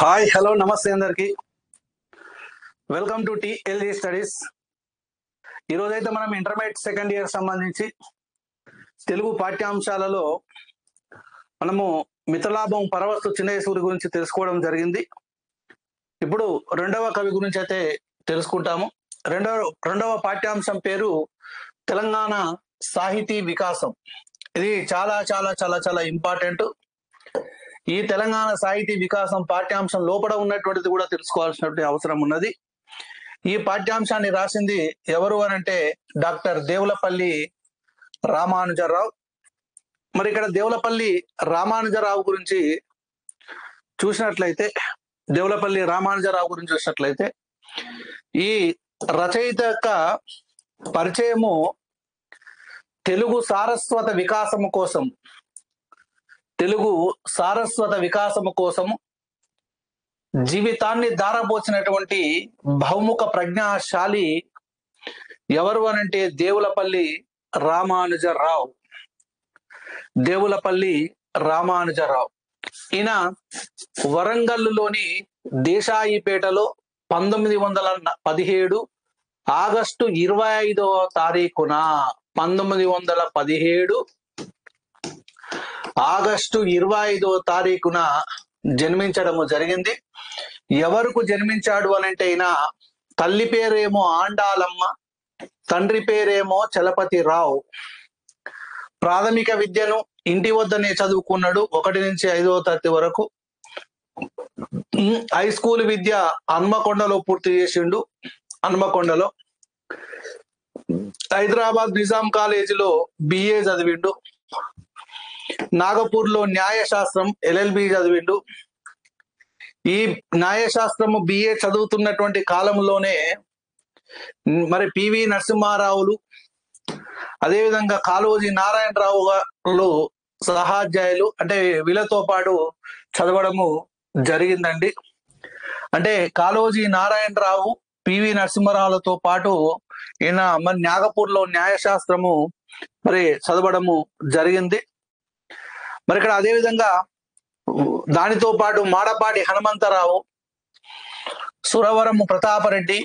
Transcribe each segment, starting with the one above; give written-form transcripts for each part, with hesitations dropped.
Hi hello నమస్తే అందరికి. Welcome to TLG studies. ఈరోజైతే మనం ఇంటర్మీడియట్ సెకండ్ ఇయర్ సంబంధించి తెలుగు పాఠ్యాంశాలలో మనము మితలాభం పరవస్తు చిన్నయేసూరి గురించి తెలుసుకోవడం జరిగింది. ఇప్పుడు రెండవ కవి గురించి అయితే తెలుసుకుంటాము. రెండవ పాఠ్యాంశం పేరు తెలంగాణ సాహితీ వికాసం. ఇది చాలా చాలా చాలా చాలా ఇంపార్టెంట్. ఈ తెలంగాణ సాహితీ వికాసం పాఠ్యాంశం లోపల ఉన్నటువంటిది కూడా తెలుసుకోవాల్సినటువంటి అవసరం ఉన్నది. ఈ పాఠ్యాంశాన్ని రాసింది ఎవరు అనంటే డాక్టర్ దేవులపల్లి రామానుజరావు. మరి ఇక్కడ దేవులపల్లి రామానుజరావు గురించి చూసినట్లయితే ఈ రచయిత యొక్క పరిచయము తెలుగు సారస్వత వికాసము కోసము జీవితాన్ని దారపోసినటువంటి బహుముఖ ప్రజ్ఞాశాలి ఎవరు అనంటే దేవులపల్లి రామానుజరావు. ఈయన వరంగల్లులోని దేశాయిపేటలో 1917 ఆగస్టు 25వ తారీఖున 1917 ఆగస్టు 25వ తారీఖున జన్మించడము జరిగింది. ఎవరికి జన్మించాడు అనంటే ఈయన తల్లి పేరేమో ఆండాలమ్మ, తండ్రి పేరేమో చలపతిరావు. ప్రాథమిక విద్యను ఇంటి వద్దనే చదువుకున్నాడు 1 నుంచి 5వ తరగతి వరకు. హై స్కూల్ విద్య హన్మకొండలో పూర్తి చేసిండు. హన్మకొండలో హైదరాబాద్ నిజాం కాలేజీలో బిఏ చదివిండు. నాగపూర్ లో న్యాయశాస్త్రం LLB చదివిండు. ఈ న్యాయశాస్త్రము బిఏ చదువుతున్నటువంటి కాలంలోనే మరి పివి నరసింహారావులు, అదేవిధంగా కాళోజీ నారాయణరావు గారు సహాధ్యాయులు, అంటే వీళ్ళతో పాటు చదవడము జరిగిందండి. అంటే కాళోజీ నారాయణరావు, పివి నరసింహారావులతో పాటు ఈయన మరి నాగపూర్ లో న్యాయశాస్త్రము మరి చదవడము జరిగింది. మరి ఇక్కడ అదేవిధంగా దానితో పాటు మాడపాటి హనుమంతరావు, సురవరము ప్రతాపరెడ్డి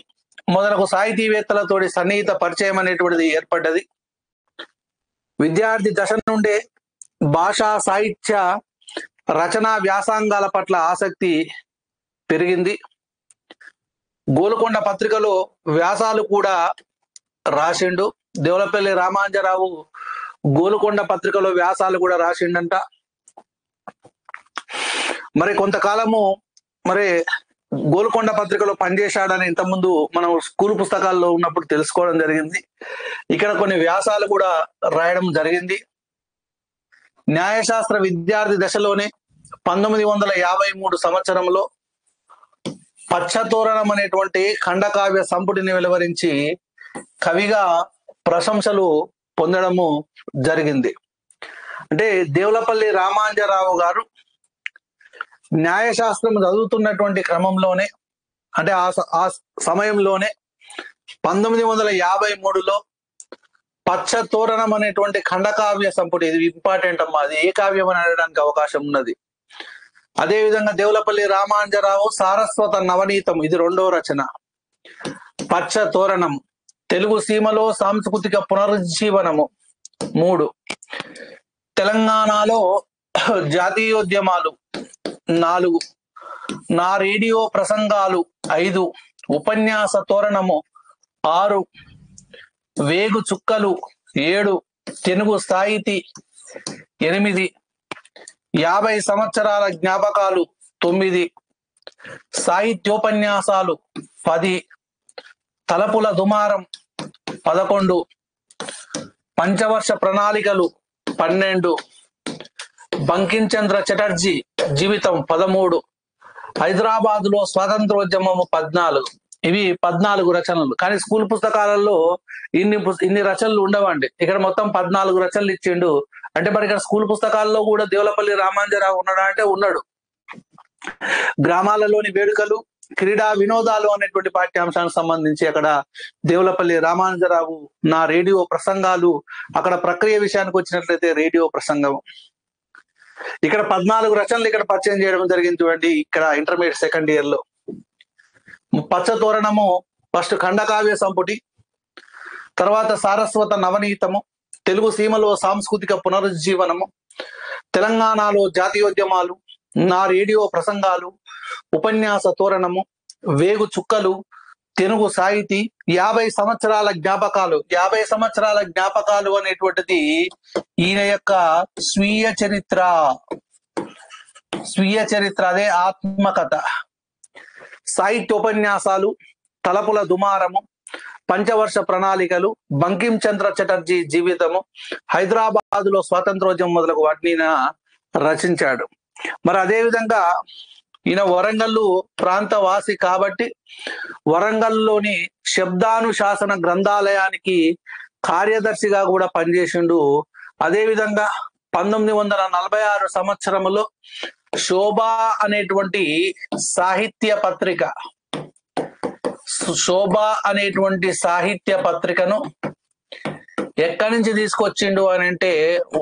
మొదలగు సాహితీవేత్తలతోటి సన్నిహిత పరిచయం అనేటువంటిది ఏర్పడ్డది. విద్యార్థి దశ నుండే భాషా సాహిత్య రచనా వ్యాసంగాల పట్ల ఆసక్తి పెరిగింది. గోల్కొండ పత్రికలో వ్యాసాలు కూడా రాసిండు. దేవులపల్లి రామానుజరావు గోల్కొండ పత్రికలో వ్యాసాలు కూడా రాసిండంట. మరి కొంతకాలము మరి గోల్కొండ పత్రికలో పనిచేశాడని ఇంతకుముందు మనం స్కూల్ పుస్తకాల్లో ఉన్నప్పుడు తెలుసుకోవడం జరిగింది. ఇక్కడ కొన్ని వ్యాసాలు కూడా రాయడం జరిగింది. న్యాయశాస్త్ర విద్యార్థి దశలోనే 1953 సంవత్సరంలో పచ్చతోరణం అనేటువంటి ఖండకావ్య సంపుటిని వెలువరించి కవిగా ప్రశంసలు పొందడము జరిగింది. అంటే దేవులపల్లి రామానుజరావు గారు న్యాయశాస్త్రం చదువుతున్నటువంటి క్రమంలోనే, అంటే ఆ సమయంలోనే 1953లో పచ్చతోరణం అనేటువంటి ఖండకావ్య సంపుటి, ఇది ఇంపార్టెంట్ అమ్మా, అది ఏ కావ్యం అని అడగడానికి అవకాశం ఉన్నది. అదేవిధంగా దేవులపల్లి రామానుజరావు సారస్వత నవనీతం, ఇది 2వ రచన. పచ్చతోరణం, తెలుగు సీమలో సాంస్కృతిక పునరుజ్జీవనము 3, తెలంగాణలో జాతీయోద్యమాలు 4, నా రేడియో ప్రసంగాలు 5, ఉపన్యాస తోరణము 6, వేగు చుక్కలు 7, తెలుగు సాహితీ 8, 50 సంవత్సరాల జ్ఞాపకాలు 9, సాహిత్యోపన్యాసాలు 10, తలపుల దుమారం 11, పంచవర్ష ప్రణాళికలు 12, బంకించంద్ర చటర్జీ జీవితం 13, హైదరాబాద్ లో స్వాతంత్రోద్యమము 14. ఇవి 14 రచనలు. కానీ స్కూల్ పుస్తకాలలో ఇన్ని రచనలు ఉండవండి. ఇక్కడ మొత్తం 14 రచనలు ఇచ్చిండు. అంటే మరి ఇక్కడ స్కూల్ పుస్తకాల్లో కూడా దేవులపల్లి రామానుజరావు ఉన్నాడా అంటే ఉన్నాడు. గ్రామాలలోని వేడుకలు, క్రీడా వినోదాలు అనేటువంటి పాఠ్యాంశానికి సంబంధించి అక్కడ దేవులపల్లి రామానుజరావు నా రేడియో ప్రసంగాలు, అక్కడ ప్రక్రియ విషయానికి వచ్చినట్లయితే రేడియో ప్రసంగం. ఇక్కడ 14 రచనలు ఇక్కడ పరిచయం చేయడం జరిగింది చూడండి. ఇక్కడ ఇంటర్మీడియట్ సెకండ్ ఇయర్ లో పచ్చ తోరణము ఫస్ట్ ఖండకావ్య సంపుటి, తర్వాత సారస్వత నవనీతము, తెలుగు సీమలో సాంస్కృతిక పునరుజ్జీవనము, తెలంగాణలో జాతీయోద్యమాలు, నా రేడియో ప్రసంగాలు, ఉపన్యాస తోరణము, వేగు చుక్కలు, తెలుగు సాహితీ, 50 సంవత్సరాల జ్ఞాపకాలు. 50 సంవత్సరాల జ్ఞాపకాలు అనేటువంటిది ఈయన యొక్క స్వీయ చరిత్ర. అదే ఆత్మకథ. సాహిత్యోపన్యాసాలు, తలపుల దుమారము, పంచవర్ష ప్రణాళికలు, బంకిం చంద్ర చటర్జీ జీవితము, హైదరాబాద్ లో స్వాతంత్రోద్యమం మొదలగు వాటిని రచించాడు. మరి అదే విధంగా ఈయన వరంగల్ ప్రాంత వాసి కాబట్టి వరంగల్లోని శబ్దానుశాసన గ్రంథాలయానికి కార్యదర్శిగా కూడా పనిచేసిండు. అదే విధంగా 1946 సంవత్సరంలో శోభ అనేటువంటి సాహిత్య పత్రికను ఎక్కడి నుంచి తీసుకొచ్చిండు అని అంటే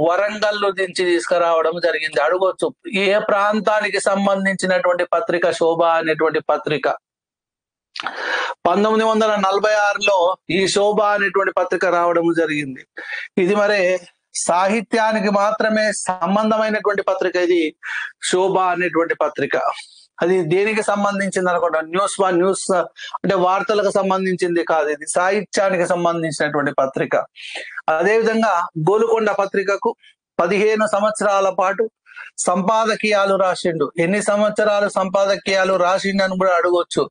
వరంగల్ నుంచి తీసుకురావడం జరిగింది. అడగొచ్చు, ఏ ప్రాంతానికి సంబంధించినటువంటి పత్రిక శోభ అనేటువంటి పత్రిక? 1946లో ఈ శోభ అనేటువంటి పత్రిక రావడం జరిగింది. ఇది మరి సాహిత్యానికి మాత్రమే సంబంధమైనటువంటి పత్రిక. ఇది శోభ అనేటువంటి పత్రిక. అది దేనికి సంబంధించింది అనుకుంటా, న్యూస్ అంటే వార్తలకు సంబంధించింది కాదు, ఇది సాహిత్యానికి సంబంధించినటువంటి పత్రిక. అదేవిధంగా గోలుకొండ పత్రికకు 15 సంవత్సరాల పాటు సంపాదకీయాలు రాసిండు. ఎన్ని సంవత్సరాలు సంపాదకీయాలు రాసిండు అని కూడా అడగొచ్చు.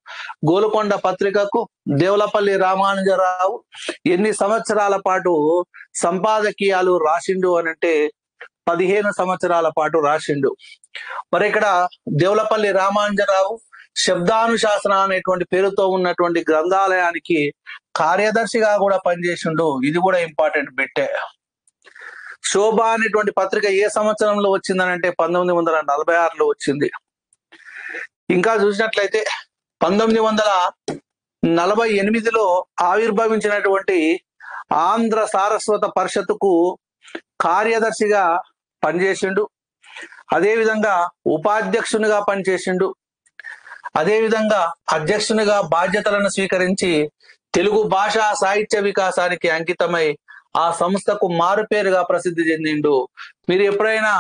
గోలుకొండ పత్రికకు దేవులపల్లి రామానుజరావు ఎన్ని సంవత్సరాల పాటు సంపాదకీయాలు రాసిండు అని అంటే 15 సంవత్సరాల పాటు రాసిండు. మరి ఇక్కడ దేవులపల్లి రామానుజరావు శబ్దానుశాసన అనేటువంటి పేరుతో ఉన్నటువంటి గ్రంథాలయానికి కార్యదర్శిగా కూడా పనిచేసిండు. ఇది కూడా ఇంపార్టెంట్ బిట్టే. శోభ అనేటువంటి పత్రిక ఏ సంవత్సరంలో వచ్చిందని అంటే 1946లో వచ్చింది. ఇంకా చూసినట్లయితే 1948లో ఆవిర్భవించినటువంటి ఆంధ్ర సారస్వత పరిషత్తుకు కార్యదర్శిగా పనిచేసిండు. అదేవిధంగా ఉపాధ్యక్షునిగా పనిచేసిండు. అదేవిధంగా అధ్యక్షునిగా బాధ్యతలను స్వీకరించి తెలుగు భాషా సాహిత్య వికాసానికి అంకితమై ఆ సంస్థకు మారుపేరుగా ప్రసిద్ధి చెందిండు. మీరు ఎప్పుడైనా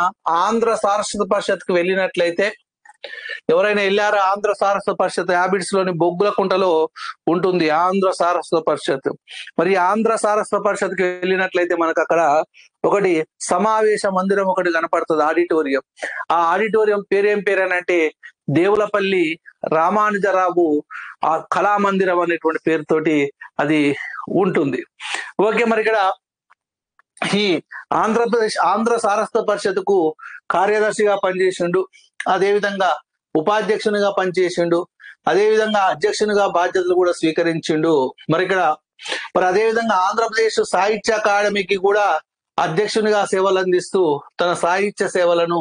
ఆంధ్ర సారస్వత పరిషత్కి వెళ్ళినట్లయితే, ఎవరైనా వెళ్ళారా ఆంధ్ర సారస్వత పరిషత్? హ్యాబిట్స్ లోని బొగ్గులకుంటలో ఉంటుంది ఆంధ్ర సారస్వత పరిషత్. మరి ఆంధ్ర సారస్వత పరిషత్కి వెళ్ళినట్లయితే మనకు అక్కడ ఒకటి సమావేశ మందిరం ఒకటి కనపడుతుంది, ఆడిటోరియం. ఆ ఆడిటోరియం పేరేం పేరేనంటే దేవులపల్లి రామానుజరావు ఆ కళామందిరం అనేటువంటి పేరుతోటి అది ఉంటుంది. ఓకే, మరి ఇక్కడ ఈ ఆంధ్ర సారస్వత పరిషత్కు కార్యదర్శిగా పనిచేసిండు. అదేవిధంగా ఉపాధ్యక్షునిగా పనిచేసిండు. అదేవిధంగా అధ్యక్షునిగా బాధ్యతలు కూడా స్వీకరించిండు. మరి అదేవిధంగా ఆంధ్రప్రదేశ్ సాహిత్య అకాడమీకి కూడా అధ్యక్షునిగా సేవలు అందిస్తూ తన సాహిత్య సేవలను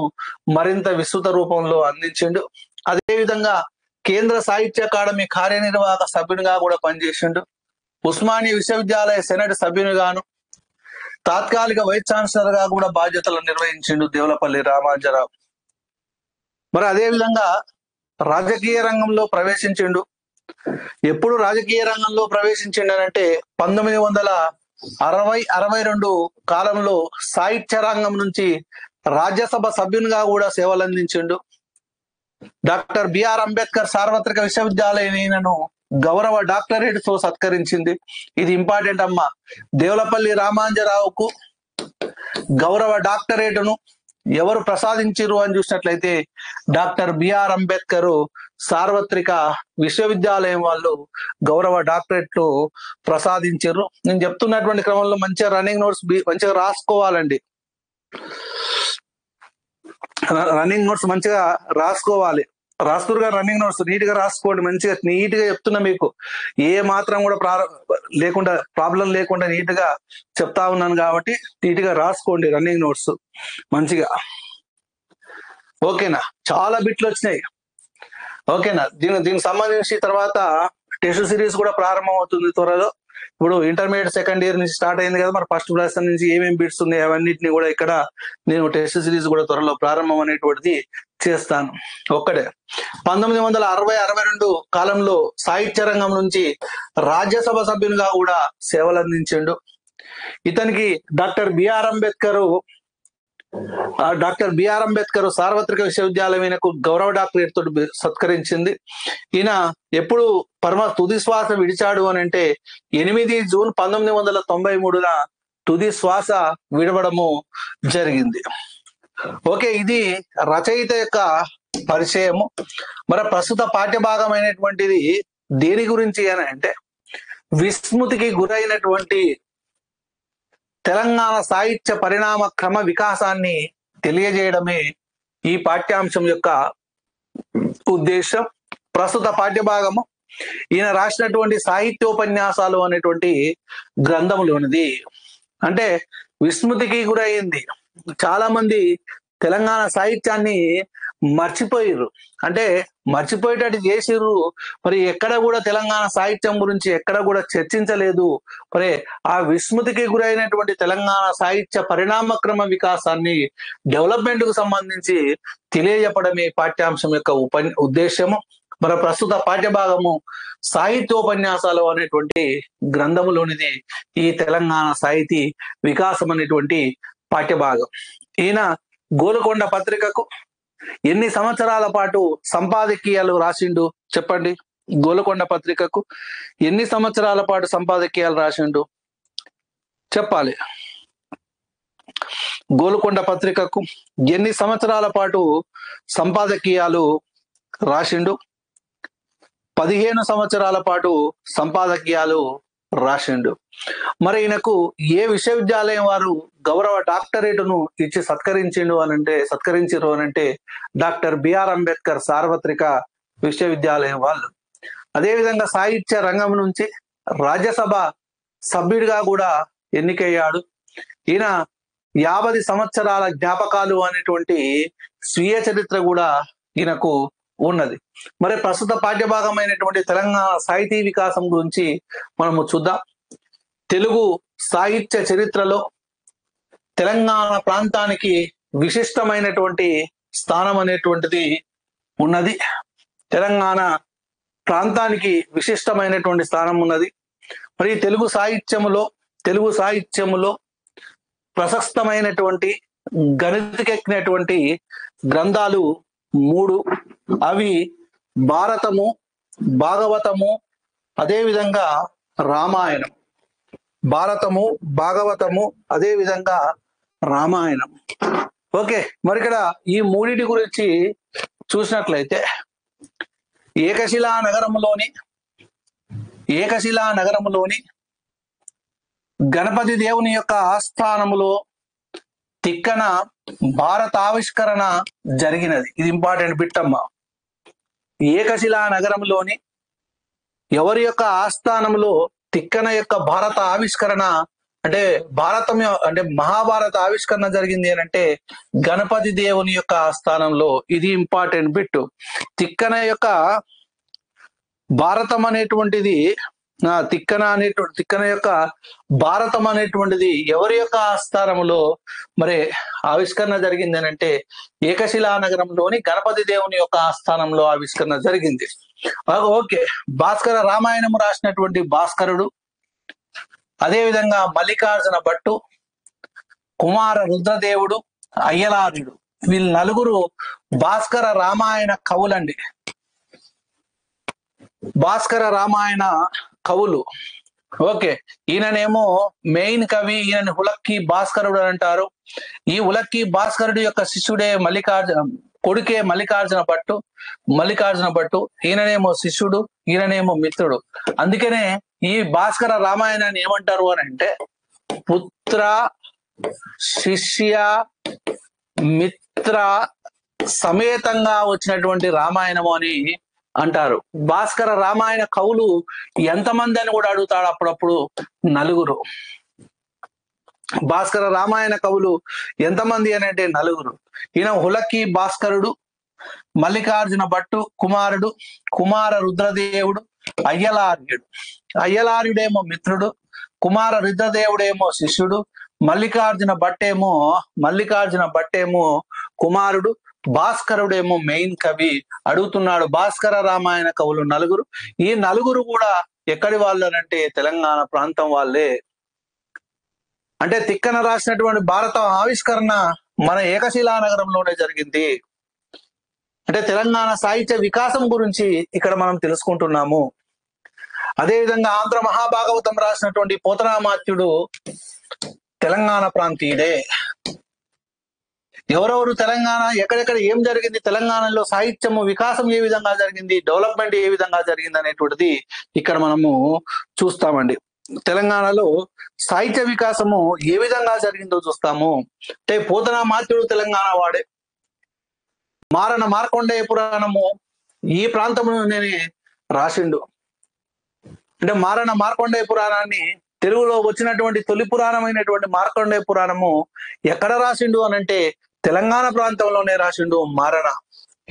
మరింత విస్తృత రూపంలో అందించిండు. అదేవిధంగా కేంద్ర సాహిత్య అకాడమీ కార్యనిర్వాహక సభ్యునిగా కూడా పనిచేసిండు. ఉస్మానియా విశ్వవిద్యాలయ సెనెట్ సభ్యునిగాను తాత్కాలిక వైస్ ఛాన్సలర్ గా కూడా బాధ్యతలు నిర్వహించిండు దేవులపల్లి రామానుజరావు. మరి అదేవిధంగా రాజకీయ రంగంలో ప్రవేశించిండు. ఎప్పుడు రాజకీయ రంగంలో ప్రవేశించిండనంటే 1960-62 కాలంలో సాహిత్య రంగం నుంచి రాజ్యసభ సభ్యునిగా కూడా సేవలు అందించిండు. డాక్టర్ బిఆర్ అంబేద్కర్ సార్వత్రిక విశ్వవిద్యాలయను గౌరవ డాక్టరేట్ తో సత్కరించింది. ఇది ఇంపార్టెంట్ అమ్మా. దేవులపల్లి రామానుజరావుకు గౌరవ డాక్టరేట్ను ఎవరు ప్రసాదించారు అని చూసినట్లయితే డాక్టర్ బిఆర్ అంబేద్కర్ సార్వత్రిక విశ్వవిద్యాలయం వాళ్ళు గౌరవ డాక్టరేట్లు ప్రసాదించారు. నేను చెప్తున్నటువంటి క్రమంలో మంచిగా రన్నింగ్ నోట్స్ మంచిగా రాసుకోవాలండి. రన్నింగ్ నోట్స్ మంచిగా రాసుకోవాలి. రాస్తురుగా రన్నింగ్ నోట్స్ నీట్ గా రాసుకోండి. మంచిగా నీట్ గా చెప్తున్నా, మీకు ఏ మాత్రం కూడా లేకుండా ప్రాబ్లం లేకుండా నీట్ గా చెప్తా ఉన్నాను కాబట్టి నీట్ గా రాసుకోండి రన్నింగ్ నోట్స్ మంచిగా. ఓకేనా? చాలా బిట్లు వచ్చినాయి. ఓకేనా? దీనికి సంబంధించి తర్వాత టెస్ట్ సిరీస్ కూడా ప్రారంభం అవుతుంది త్వరలో. ఇప్పుడు ఇంటర్మీడియట్ సెకండ్ ఇయర్ నుంచి స్టార్ట్ అయింది కదా, మరి ఫస్ట్ క్లాస్ నుంచి ఏమేమి బిట్స్ ఉన్నాయి అవన్నిటిని కూడా ఇక్కడ నేను టెస్ట్ సిరీస్ కూడా త్వరలో ప్రారంభం అనేటువంటిది చేస్తాను. ఒక్కడే 1960-62 కాలంలో సాహిత్య రంగం నుంచి రాజ్యసభ సభ్యునిగా కూడా సేవలు అందించిండు. ఇతనికి డాక్టర్ బిఆర్ అంబేద్కర్ సార్వత్రిక విశ్వవిద్యాలయం ఈయనకు గౌరవ డాక్టరేట్ తోటి సత్కరించింది. ఈయన ఎప్పుడు తుది శ్వాస విడిచాడు అని అంటే 8 జూన్ 1993 తుది శ్వాస విడవడము జరిగింది. ఓకే, ఇది రచయిత యొక్క పరిచయము. మరి ప్రస్తుత పాఠ్యభాగమైనటువంటిది దేని గురించి అని అంటే విస్మృతికి గురైనటువంటి తెలంగాణ సాహిత్య పరిణామ క్రమ వికాసాన్ని తెలియజేయడమే ఈ పాఠ్యాంశం యొక్క ఉద్దేశం. ప్రస్తుత పాఠ్యభాగము ఈయన రాసినటువంటి సాహిత్యోపన్యాసాలు అనేటువంటి గ్రంథములోనిది. అంటే విస్మృతికి గురైంది, చాలా మంది తెలంగాణ సాహిత్యాన్ని మర్చిపోయిర్రు, అంటే మర్చిపోయేటట్టు చేసిర్రు. మరి ఎక్కడ కూడా తెలంగాణ సాహిత్యం గురించి ఎక్కడ కూడా చర్చించలేదు. మరి ఆ విస్మృతికి గురైనటువంటి తెలంగాణ సాహిత్య పరిణామక్రమ వికాసాన్ని, డెవలప్మెంట్ కు సంబంధించి తెలియజెప్పడమే పాఠ్యాంశం యొక్క ఉద్దేశము. మన ప్రస్తుత పాఠ్యభాగము సాహిత్యోపన్యాసాలు అనేటువంటి గ్రంథములోనిది ఈ తెలంగాణ సాహితీ వికాసం అనేటువంటి పాఠ్యభాగం. ఈయన గోల్కొండ పత్రికకు ఎన్ని సంవత్సరాల పాటు సంపాదకీయాలు రాసిండు చెప్పండి? గోల్కొండ పత్రికకు ఎన్ని సంవత్సరాల పాటు సంపాదకీయాలు రాసిండు చెప్పాలి. గోల్కొండ పత్రికకు ఎన్ని సంవత్సరాల పాటు సంపాదకీయాలు రాసిండు? 15 సంవత్సరాల పాటు సంపాదకీయాలు రాసిండు. మరి ఈయనకు ఏ విశ్వవిద్యాలయం వారు గౌరవ డాక్టరేటును ఇచ్చి సత్కరించిండ్రు అనంటే డాక్టర్ బిఆర్ అంబేద్కర్ సార్వత్రిక విశ్వవిద్యాలయం వాళ్ళు. అదేవిధంగా సాహిత్య రంగం నుంచి రాజ్యసభ సభ్యుడిగా కూడా ఎన్నికయ్యాడు. ఈయన 50 సంవత్సరాల జ్ఞాపకాలు అనేటువంటి స్వీయ చరిత్ర కూడా ఈయనకు ఉన్నది. మరి ప్రస్తుత పాఠ్యభాగమైనటువంటి తెలంగాణ సాహితీ వికాసం గురించి మనము చూద్దాం. తెలుగు సాహిత్య చరిత్రలో తెలంగాణ ప్రాంతానికి విశిష్టమైనటువంటి స్థానం అనేటువంటిది ఉన్నది. తెలంగాణ ప్రాంతానికి విశిష్టమైనటువంటి స్థానం ఉన్నది. మరి తెలుగు సాహిత్యములో ప్రశస్తమైనటువంటి గణితకెక్కినటువంటి గ్రంథాలు 3. అవి భారతము, భాగవతము, అదేవిధంగా రామాయణం. భారతము, భాగవతము, అదేవిధంగా రామాయణం. ఓకే, మరి ఇక్కడ ఈ మూడిటి గురించి చూసినట్లయితే ఏకశిలా నగరములోని గణపతి దేవుని యొక్క ఆస్థానములో తిక్కన భారత ఆవిష్కరణ జరిగినది. ఇది ఇంపార్టెంట్ బిట్ అమ్మ. ఏకశిలా నగరంలోని ఎవరి యొక్క ఆస్థానంలో తిక్కన యొక్క భారత ఆవిష్కరణ అంటే మహాభారత ఆవిష్కరణ జరిగింది అని అంటే గణపతి దేవుని యొక్క ఆస్థానంలో. ఇది ఇంపార్టెంట్ బిట్. తిక్కన యొక్క భారతం అనేటువంటిది తిక్కన యొక్క భారతం అనేటువంటిది ఎవరి యొక్క ఆస్థానంలో మరి ఆవిష్కరణ జరిగింది అని అంటే ఏకశిలా నగరంలోని గణపతి దేవుని యొక్క ఆస్థానంలో ఆవిష్కరణ జరిగింది. ఓకే, భాస్కర రామాయణము రాసినటువంటి భాస్కరుడు, అదేవిధంగా మల్లికార్జున భట్టు, కుమార రుద్రదేవుడు, అయ్యలార్యుడు, వీళ్ళు నలుగురు భాస్కర రామాయణ కవులండి. భాస్కర రామాయణ కవులు. ఓకే, ఈయననేమో మెయిన్ కవి, ఈయనని హులక్కి భాస్కరుడు అని అంటారు. ఈ హులక్కి భాస్కరుడు యొక్క శిష్యుడే కొడుకే మల్లికార్జున భట్టు. ఈయననేమో శిష్యుడు, ఈయననేమో మిత్రుడు. అందుకనే ఈ భాస్కర రామాయణాన్ని ఏమంటారు అని అంటే పుత్ర, శిష్య, మిత్ర సమేతంగా వచ్చినటువంటి రామాయణము అని అంటారు. భాస్కర రామాయణ కవులు ఎంతమంది అని కూడా అడుగుతాడు అప్పుడప్పుడు. 4. భాస్కర రామాయణ కవులు ఎంతమంది అని అంటే 4. ఈయన హులక్కి భాస్కరుడు, మల్లికార్జున భట్టు కుమార రుద్రదేవుడు, అయ్యలార్యుడేమో మిత్రుడు, కుమార రుద్రదేవుడేమో శిష్యుడు, మల్లికార్జున భట్టేమో కుమారుడు, భాస్కరుడేమో మెయిన్ కవి. అడుగుతున్నాడు భాస్కర రామాయణ కవులు నలుగురు. ఈ నలుగురు కూడా ఎక్కడి వాళ్ళు అంటే తెలంగాణ ప్రాంతం వాళ్ళే. అంటే తిక్కన రాసినటువంటి భారత ఆవిష్కరణ మన ఏకశిలా నగరంలోనే జరిగింది. అంటే తెలంగాణ సాహిత్య వికాసం గురించి ఇక్కడ మనం తెలుసుకుంటున్నాము. అదేవిధంగా ఆంధ్ర మహాభాగవతం రాసినటువంటి పోతనామాత్యుడు తెలంగాణ ప్రాంతీయుడే. ఎవరెవరు తెలంగాణ, ఎక్కడెక్కడ ఏం జరిగింది, తెలంగాణలో సాహిత్యము వికాసం ఏ విధంగా జరిగింది, డెవలప్మెంట్ ఏ విధంగా జరిగింది అనేటువంటిది ఇక్కడ మనము చూస్తామండి. తెలంగాణలో సాహిత్య వికాసము ఏ విధంగా జరిగిందో చూస్తాము. అంటే పోతనామాత్యుడు తెలంగాణ వాడే. మారణ మార్కండేయ పురాణము ఈ ప్రాంతంలోనే రాసిండు. అంటే మారణ మార్కండేయ పురాణాన్ని తెలుగులో వచ్చినటువంటి తొలి పురాణమైనటువంటి మార్కండేయ పురాణము ఎక్కడ రాసిండు అని అంటే తెలంగాణ ప్రాంతంలోనే రాసిండు మారణ.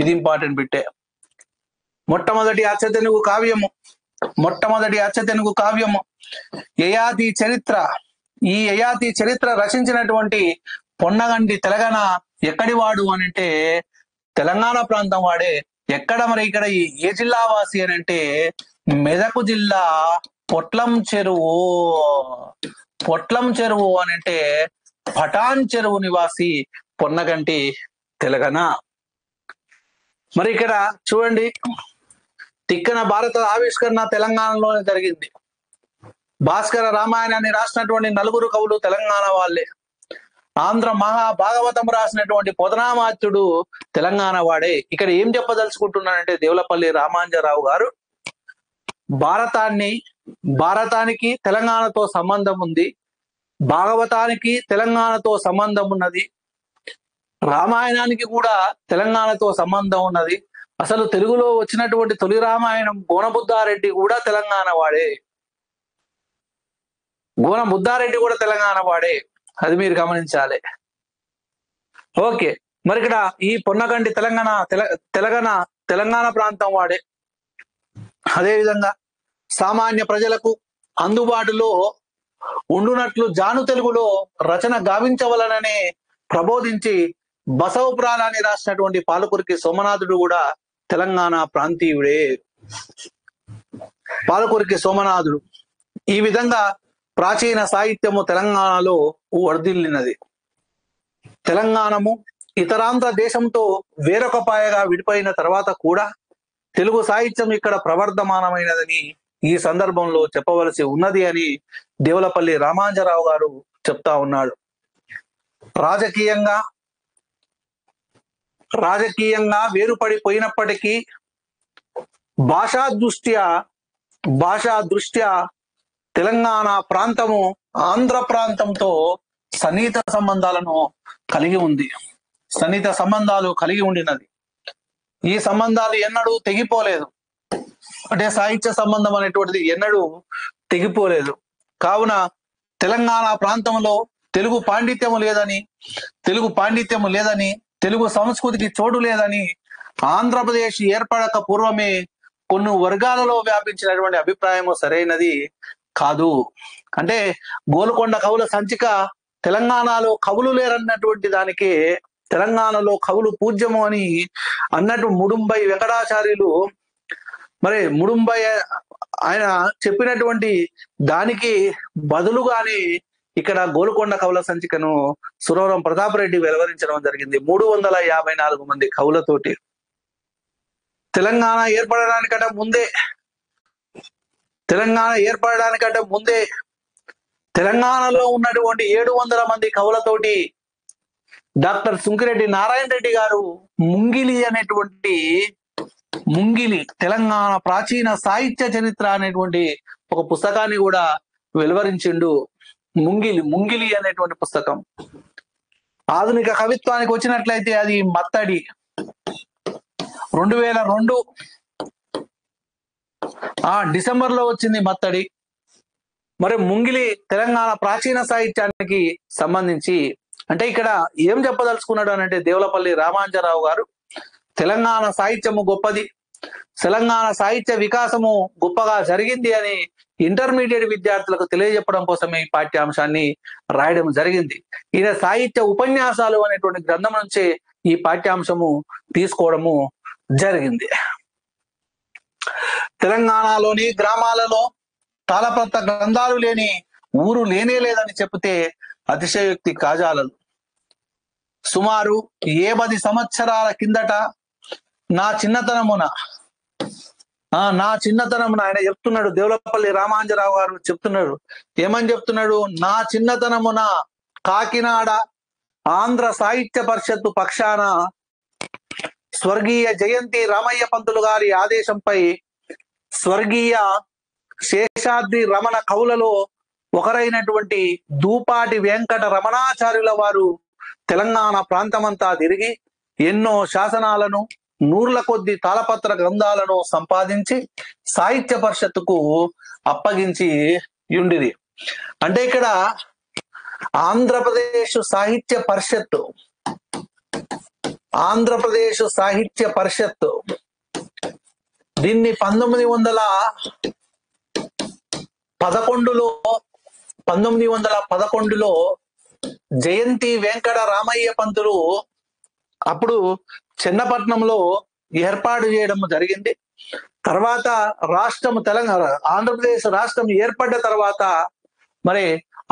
ఇది ఇంపార్టెంట్ బిట్టే. మొట్టమొదటి అచ్చ తెలుగు కావ్యము యయాతి చరిత్ర. ఈ యయాతి చరిత్ర రచించినటువంటి పొన్నగంటి తెలంగాణ ఎక్కడి వాడు అని అంటే తెలంగాణ ప్రాంతం వాడే. ఎక్కడ మరి ఇక్కడ ఏ జిల్లా వాసి అని అంటే మెదకు జిల్లా పొట్లం చెరువు అని అంటే పటాన్ చెరువు నివాసి పొన్నగంటి తెలంగాణ. మరి ఇక్కడ చూడండి, తిక్కన భారత ఆవిష్కరణ తెలంగాణలోనే జరిగింది. భాస్కర రామాయణాన్ని రాసినటువంటి నలుగురు కవులు తెలంగాణ వాళ్ళే. ఆంధ్ర మహాభాగవతం రాసినటువంటి పోతనామాత్యుడు తెలంగాణ వాడే. ఇక్కడ ఏం చెప్పదలుచుకుంటున్నానంటే దేవులపల్లి రామాంజరావు గారు భారతానికి తెలంగాణతో సంబంధం ఉంది, భాగవతానికి తెలంగాణతో సంబంధం ఉన్నది, రామాయణానికి కూడా తెలంగాణతో సంబంధం ఉన్నది. అసలు తెలుగులో వచ్చినటువంటి తొలి రామాయణం గోనబుద్ధారెడ్డి కూడా తెలంగాణ వాడే. తెలంగాణ వాడే, అది మీరు గమనించాలి. ఓకే, మరి ఇక్కడ ఈ పొన్నగంటి తెలంగాణ ప్రాంతం వాడే. అదేవిధంగా సామాన్య ప్రజలకు అందుబాటులో ఉండునట్లు జాను తెలుగులో రచన గావించవలనని ప్రబోధించి బసవపురాణాన్ని రాసినటువంటి పాలకురికి సోమనాథుడు కూడా తెలంగాణ ప్రాంతీయుడే. ఈ విధంగా ప్రాచీన సాహిత్యము తెలంగాణలో వర్ధిల్లినది. తెలంగాణము ఇతరాంధ్ర దేశంతో వేరొక పాయగా విడిపోయిన తర్వాత కూడా తెలుగు సాహిత్యం ఇక్కడ ప్రవర్ధమానమైనదని ఈ సందర్భంలో చెప్పవలసి ఉన్నది అని దేవులపల్లి రామాంజరావు గారు చెప్తా ఉన్నాడు. రాజకీయంగా వేరుపడిపోయినప్పటికీ భాషా దృష్ట్యా తెలంగాణ ప్రాంతము ఆంధ్ర ప్రాంతంతో సన్నిహిత సంబంధాలు కలిగి ఉండినది. ఈ సంబంధాలు ఎన్నడూ తెగిపోలేదు. అంటే సాహిత్య సంబంధం అనేటువంటిది ఎన్నడూ తెగిపోలేదు. కావున తెలంగాణ ప్రాంతంలో తెలుగు పాండిత్యము లేదని, తెలుగు సంస్కృతికి చోటు లేదని ఆంధ్రప్రదేశ్ ఏర్పడక పూర్వమే కొన్ని వర్గాలలో వ్యాపించినటువంటి అభిప్రాయము సరైనది కాదు. అంటే గోల్కొండ కవుల సంచిక తెలంగాణలో కవులు లేరన్నటువంటి దానికి తెలంగాణలో కవులు పూజ్యము అని అన్నట్టు ముడుంబై వెంకటాచార్యులు ఆయన చెప్పినటువంటి దానికి బదులుగానే ఇక్కడ గోల్కొండ కవుల సంచికను సురవరం ప్రతాప్ రెడ్డి వెలువరించడం జరిగింది 354 మంది కవులతోటి. తెలంగాణ ఏర్పడడానికంటే ముందే తెలంగాణలో ఉన్నటువంటి 700 మంది కవులతోటి డాక్టర్ సుంకిరెడ్డి నారాయణ రెడ్డి గారు ముంగిలి తెలంగాణ ప్రాచీన సాహిత్య చరిత్ర అనేటువంటి ఒక పుస్తకాన్ని కూడా వెలువరించిండు. ముంగిలి అనేటువంటి పుస్తకం. ఆధునిక కవిత్వానికి వచ్చినట్లయితే అది మత్తడి 2002 డిసెంబర్లో వచ్చింది మత్తడి. మరి ముంగిలి తెలంగాణ ప్రాచీన సాహిత్యానికి సంబంధించి అంటే ఇక్కడ ఏం చెప్పదలుచుకున్నాడు అని అంటే దేవులపల్లి రామాంజరావు గారు తెలంగాణ సాహిత్యము గొప్పది, తెలంగాణ సాహిత్య వికాసము గొప్పగా జరిగింది అని ఇంటర్మీడియట్ విద్యార్థులకు తెలియజెప్పడం కోసమే ఈ పాఠ్యాంశాన్ని రాయడం జరిగింది. ఈయన సాహిత్య ఉపన్యాసాలు అనేటువంటి గ్రంథం నుంచే ఈ పాఠ్యాంశము తీసుకోవడము జరిగింది. తెలంగాణలోని గ్రామాలలో తాళపత్ర గ్రంథాలు లేని ఊరు లేనే లేదని చెబితే అతిశయోక్తి కాజాలదు. సుమారు 10 సంవత్సరాల కిందట నా చిన్నతనమున ఆయన చెప్తున్నాడు, దేవులపల్లి రామాంజరావు గారు చెప్తున్నాడు. ఏమని చెప్తున్నాడు? నా చిన్నతనమున కాకినాడ ఆంధ్ర సాహిత్య పరిషత్తు పక్షాన స్వర్గీయ జయంతి రామయ్య పంతులు గారి ఆదేశంపై స్వర్గీయ శేషాద్రి రమణ కవులలో ఒకరైనటువంటి దూపాటి వెంకట రమణాచార్యుల వారు తెలంగాణ ప్రాంతమంతా తిరిగి ఎన్నో శాసనాలను, నూర్ల కొద్ది తాళపత్ర గ్రంథాలను సంపాదించి సాహిత్య పరిషత్తుకు అప్పగించి ఉండిది. అంటే ఇక్కడ ఆంధ్రప్రదేశ్ సాహిత్య పరిషత్తు దీన్ని 1911లో జయంతి వెంకట రామయ్య పంతులు అప్పుడు చెన్నపట్నంలో ఏర్పాటు చేయడం జరిగింది. తర్వాత తెలంగాణ ఆంధ్రప్రదేశ్ రాష్ట్రం ఏర్పడ్డ తర్వాత మరి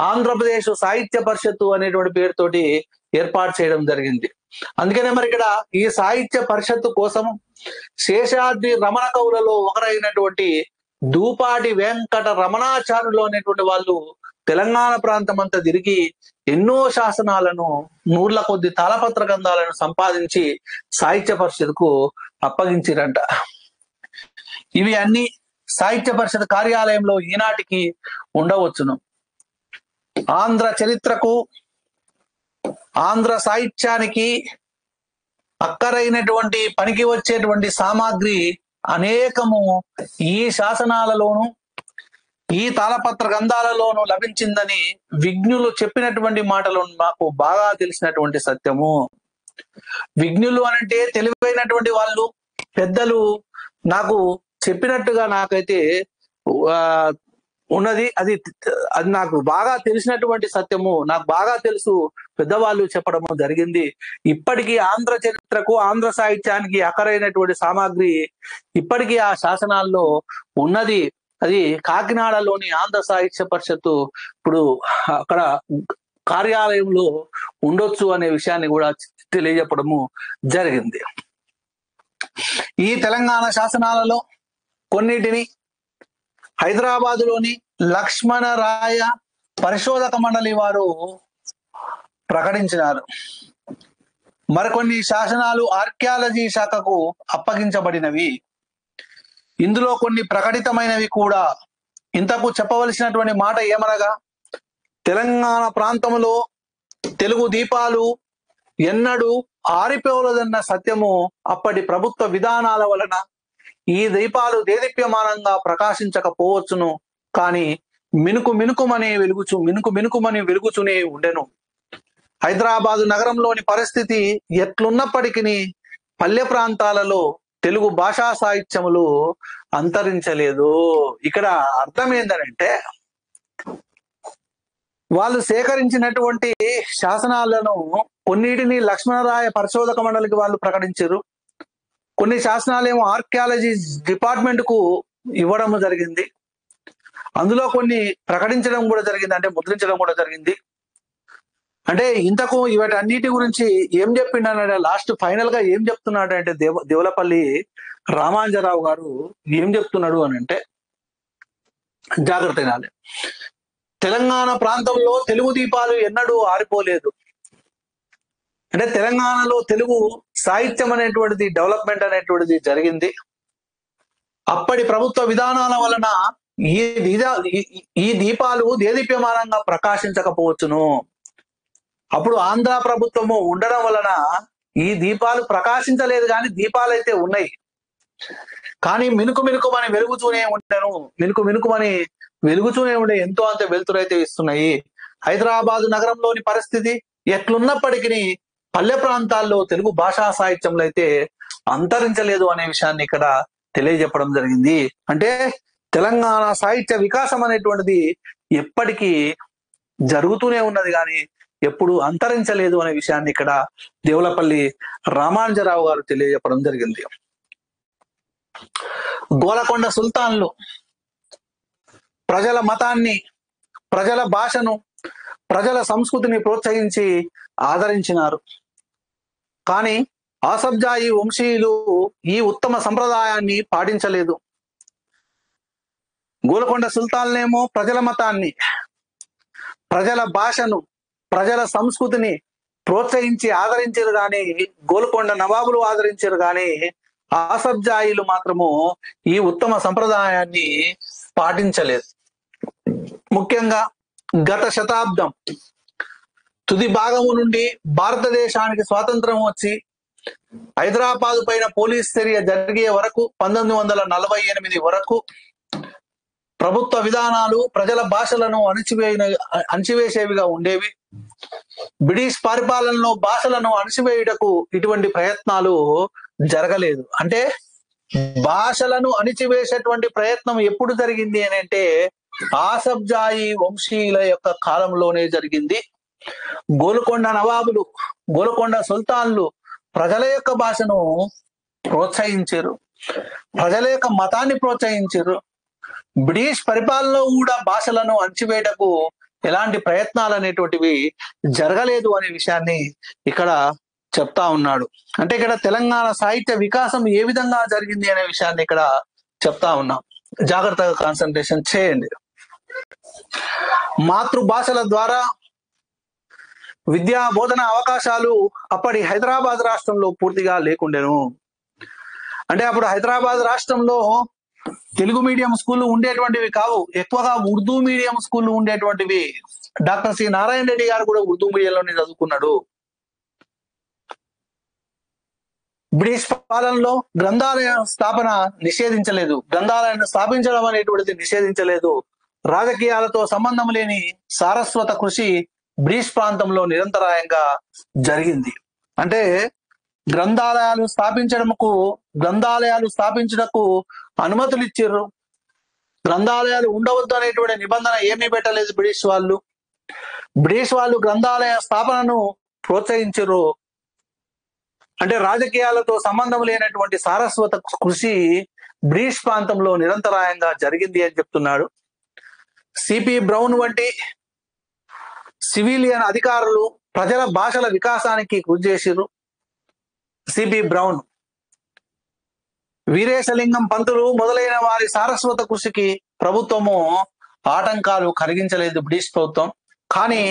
ఆంధ్రప్రదేశ్ సాహిత్య పరిషత్తు అనేటువంటి పేరుతోటి ఏర్పాటు చేయడం జరిగింది. అందుకనే మరి ఇక్కడ ఈ సాహిత్య పరిషత్తు కోసం శేషాద్రి రమణ కవులలో ఒకరైనటువంటి దూపాటి వెంకట రమణాచార్యులు అనేటువంటి వాళ్ళు తెలంగాణ ప్రాంతం అంతా తిరిగి ఎన్నో శాసనాలను, నూర్ల కొద్ది తాళపత్ర గ్రంథాలను సంపాదించి సాహిత్య పరిషత్కు అప్పగించిరంట. ఇవి అన్ని సాహిత్య పరిషత్ కార్యాలయంలో ఈనాటికి ఉండవచ్చును. ఆంధ్ర చరిత్రకు, ఆంధ్ర సాహిత్యానికి అక్కరైనటువంటి పనికి వచ్చేటువంటి సామాగ్రి అనేకము ఈ శాసనాలలోను, ఈ తాళపత్ర గ్రంథాలలోనూ లభించిందని విజ్ఞులు చెప్పినటువంటి మాటలు మాకు బాగా తెలిసినటువంటి సత్యము. విజ్ఞులు అనంటే తెలివైనటువంటి వాళ్ళు, పెద్దలు నాకు చెప్పినట్టుగా నాకైతే ఉన్నది. అది నాకు బాగా తెలిసినటువంటి సత్యము, నాకు బాగా తెలుసు, పెద్దవాళ్ళు చెప్పడము జరిగింది. ఇప్పటికీ ఆంధ్ర చరిత్రకు, ఆంధ్ర సాహిత్యానికి అక్కరైనటువంటి సామాగ్రి ఇప్పటికీ ఆ శాసనాల్లో ఉన్నది. అది కాకినాడలోని ఆంధ్ర సాహిత్య పరిషత్తు ఇప్పుడు అక్కడ కార్యాలయంలో ఉండొచ్చు అనే విషయాన్ని కూడా తెలియజెప్పడము జరిగింది. ఈ తెలంగాణ శాసనాలలో కొన్నిటిని హైదరాబాదులోని లక్ష్మణరాయ పరిశోధక మండలి వారు ప్రకటించినారు. మరికొన్ని శాసనాలు ఆర్కియాలజీ శాఖకు అప్పగించబడినవి. ఇందులో కొన్ని ప్రకటితమైనవి కూడా. ఇంతకు చెప్పవలసినటువంటి మాట ఏమనగా, తెలంగాణ ప్రాంతంలో తెలుగు దీపాలు ఎన్నడూ ఆరిపోలేదన్న సత్యము అప్పటి ప్రభుత్వ విధానాల వలన ఈ దీపాలు దేదీప్యమానంగా ప్రకాశించకపోవచ్చును, కానీ మినుకుమని వెలుగుచునే ఉండెను. హైదరాబాదు నగరంలోని పరిస్థితి ఎట్లున్నప్పటికీ పల్లె ప్రాంతాలలో తెలుగు భాషా సాహిత్యములు అంతరించలేదు. ఇక్కడ అర్థం ఏంటంటే, వాళ్ళు సేకరించినటువంటి శాసనాలను కొన్నిటిని లక్ష్మణరాయ పరిశోధక మండలికి వాళ్ళు ప్రకటించారు. కొన్ని శాసనాలేమో ఆర్కియాలజీ డిపార్ట్మెంట్ కు ఇవ్వడం జరిగింది. అందులో కొన్ని ప్రకటించడం కూడా జరిగింది, అంటే ముద్రించడం కూడా జరిగింది. అంటే ఇంతకు ఇవాటి అన్నిటి గురించి ఏం చెప్పిండనంటే, లాస్ట్ ఫైనల్ గా ఏం చెప్తున్నాడు అంటే దేవులపల్లి రామాంజరావు గారు ఏం చెప్తున్నాడు అని అంటే, జాగ్రత్త వినాలి. తెలంగాణ ప్రాంతంలో తెలుగు దీపాలు ఎన్నడూ ఆరిపోలేదు. అంటే తెలంగాణలో తెలుగు సాహిత్యం అనేటువంటిది, డెవలప్మెంట్ అనేటువంటిది జరిగింది. అప్పటి ప్రభుత్వ విధానాల వలన ఈ దీపాలు దేదీప్యమానంగా ప్రకాశించకపోవచ్చును. అప్పుడు ఆంధ్ర ప్రభుత్వము ఉండడం వలన ఈ దీపాలు ప్రకాశించలేదు, కానీ దీపాలు అయితే ఉన్నాయి. కానీ మినుకుమని వెలుగుతూనే ఉండే ఎంతో అంత వెలుతురైతే ఇస్తున్నాయి. హైదరాబాదు నగరంలోని పరిస్థితి ఎట్లున్నప్పటికీ పల్లె ప్రాంతాల్లో తెలుగు భాషా సాహిత్యంలో అయితే అంతరించలేదు అనే విషయాన్ని ఇక్కడ తెలియజెప్పడం జరిగింది. అంటే తెలంగాణ సాహిత్య వికాసం అనేటువంటిది ఎప్పటికీ జరుగుతూనే ఉన్నది కానీ ఎప్పుడు అంతరించలేదు అనే విషయాన్ని ఇక్కడ దేవులపల్లి రామానుజరావు గారు తెలియజెప్పడం జరిగింది. గోలకొండ సుల్తాన్లు ప్రజల మతాన్ని, ప్రజల భాషను, ప్రజల సంస్కృతిని ప్రోత్సహించి ఆదరించినారు. కానీ ఆసబ్జాయి వంశీయులు ఈ ఉత్తమ సంప్రదాయాన్ని పాటించలేదు. గోల్కొండ సుల్తాన్లేమో ప్రజల మతాన్ని, ప్రజల భాషను, ప్రజల సంస్కృతిని ప్రోత్సహించి ఆదరించారు కానీ గోల్కొండ నవాబులు ఆదరించారు కానీ ఆసబ్జాయిలు మాత్రము ఈ ఉత్తమ సంప్రదాయాన్ని పాటించలేదు. ముఖ్యంగా గత శతాబ్దం తుది భాగము నుండి భారతదేశానికి స్వాతంత్రం వచ్చి హైదరాబాద్ పైన పోలీస్ చర్య జరిగే వరకు 1948 వరకు ప్రభుత్వ విధానాలు ప్రజల భాషలను అణచివేసేవిగా ఉండేవి. బ్రిటిష్ పరిపాలనలో భాషలను అణచివేయుటకు ఇటువంటి ప్రయత్నాలు జరగలేదు. అంటే భాషలను అణిచివేసేటువంటి ప్రయత్నం ఎప్పుడు జరిగింది అని అంటే ఆసబ్జాయి వంశీయుల యొక్క కాలంలోనే జరిగింది. గోల్కొండ నవాబులు, గోల్కొండ సుల్తాన్లు ప్రజల యొక్క భాషను ప్రోత్సహించారు, ప్రజల యొక్క మతాన్ని ప్రోత్సహించారు. బ్రిటిష్ పరిపాలనలో కూడా భాషలను అణచివేయటకు ఎలాంటి ప్రయత్నాలు అనేటువంటివి జరగలేదు అనే విషయాన్ని ఇక్కడ చెప్తా ఉన్నాడు. అంటే ఇక్కడ తెలంగాణ సాహిత్య వికాసం ఏ విధంగా జరిగింది అనే విషయాన్ని ఇక్కడ చెప్తా ఉన్నాం. జాగ్రత్తగా కాన్సన్ట్రేషన్ చేయండి. మాతృభాషల ద్వారా విద్యా బోధన అవకాశాలు అప్పటి హైదరాబాద్ రాష్ట్రంలో పూర్తిగా లేకుండెను. అంటే అప్పుడు హైదరాబాద్ రాష్ట్రంలో తెలుగు మీడియం స్కూళ్ళు ఉండేటువంటివి కావు, ఎక్కువగా ఉర్దూ మీడియం స్కూళ్ళు ఉండేటువంటివి. డాక్టర్ సి నారాయణ రెడ్డి గారు కూడా ఉర్దూ మీడియంలోనే చదువుకున్నాడు. బ్రిటిష్ పాలనలో గ్రంథాలయ స్థాపన నిషేధించలేదు, గ్రంథాలయాన్ని స్థాపించడం అనేటువంటిది నిషేధించలేదు. రాజకీయాలతో సంబంధం లేని సారస్వత కృషి బ్రిటిష్ ప్రాంతంలో నిరంతరాయంగా జరిగింది. అంటే గ్రంథాలయాలు స్థాపించడకు అనుమతులు ఇచ్చారు. గ్రంథాలయాలు ఉండవద్దు అనేటువంటి నిబంధన ఏమీ పెట్టలేదు బ్రిటిష్ వాళ్ళు. బ్రిటిష్ వాళ్ళు గ్రంథాలయ స్థాపనను ప్రోత్సహించారు. అంటే రాజకీయాలతో సంబంధం లేనటువంటి సారస్వత కృషి బ్రిటిష్ ప్రాంతంలో నిరంతరాయంగా జరిగింది అని చెప్తున్నాడు. సిపి బ్రౌన్ వంటి సివిలియన్ అధికారులు ప్రజల భాషల వికాసానికి కృషి చేసిరు. సిపి బ్రౌన్, వీరేశలింగం పంతులు మొదలైన వారి సారస్వత కృషికి ప్రభుత్వము ఆటంకాలు కలిగించలేదు బ్రిటిష్ ప్రభుత్వం. కానీ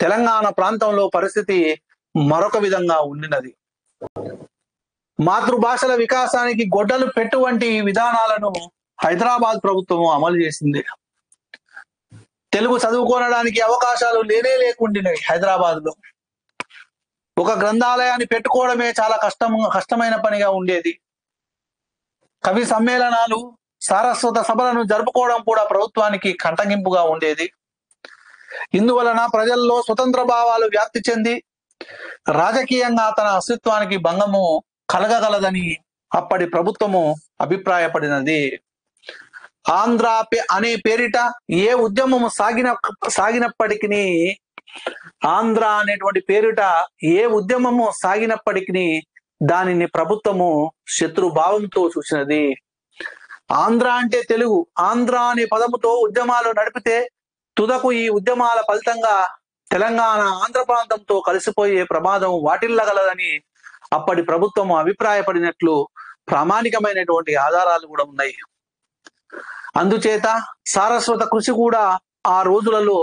తెలంగాణ ప్రాంతంలో పరిస్థితి మరొక విధంగా ఉండినది. మాతృభాషల వికాసానికి గొడ్డలు పెట్టువంటి విధానాలను హైదరాబాద్ ప్రభుత్వము అమలు చేసింది. తెలుగు చదువుకోవడానికి అవకాశాలు లేకుండినవి. హైదరాబాద్ లో ఒక గ్రంథాలయాన్ని పెట్టుకోవడమే చాలా కష్టమైన పనిగా ఉండేది. కవి సమ్మేళనాలు, సారస్వత సభలను జరుపుకోవడం కూడా ప్రభుత్వానికి కంటగింపుగా ఉండేది. ఇందువలన ప్రజల్లో స్వతంత్ర భావాలు వ్యాప్తి చెంది రాజకీయంగా తన అస్తిత్వానికి భంగము కలగగలదని అప్పటి ప్రభుత్వము అభిప్రాయపడినది. ఆంధ్ర అనే పేరిట ఏ ఉద్యమము సాగినప్పటికీ ఆంధ్ర అనేటువంటి పేరిట ఏ ఉద్యమము సాగినప్పటికీ దానిని ప్రభుత్వము శత్రుభావంతో చూసినది. ఆంధ్ర అంటే తెలుగు, ఆంధ్ర అనే పదముతో ఉద్యమాలు నడిపితే తుదకు ఈ ఉద్యమాల ఫలితంగా తెలంగాణ ఆంధ్ర ప్రాంతంతో కలిసిపోయే ప్రమాదం వాటిల్లగలదని అప్పటి ప్రభుత్వము అభిప్రాయపడినట్లు ప్రామాణికమైనటువంటి ఆధారాలు కూడా ఉన్నాయి. అందుచేత సారస్వత కృషి కూడా ఆ రోజులలో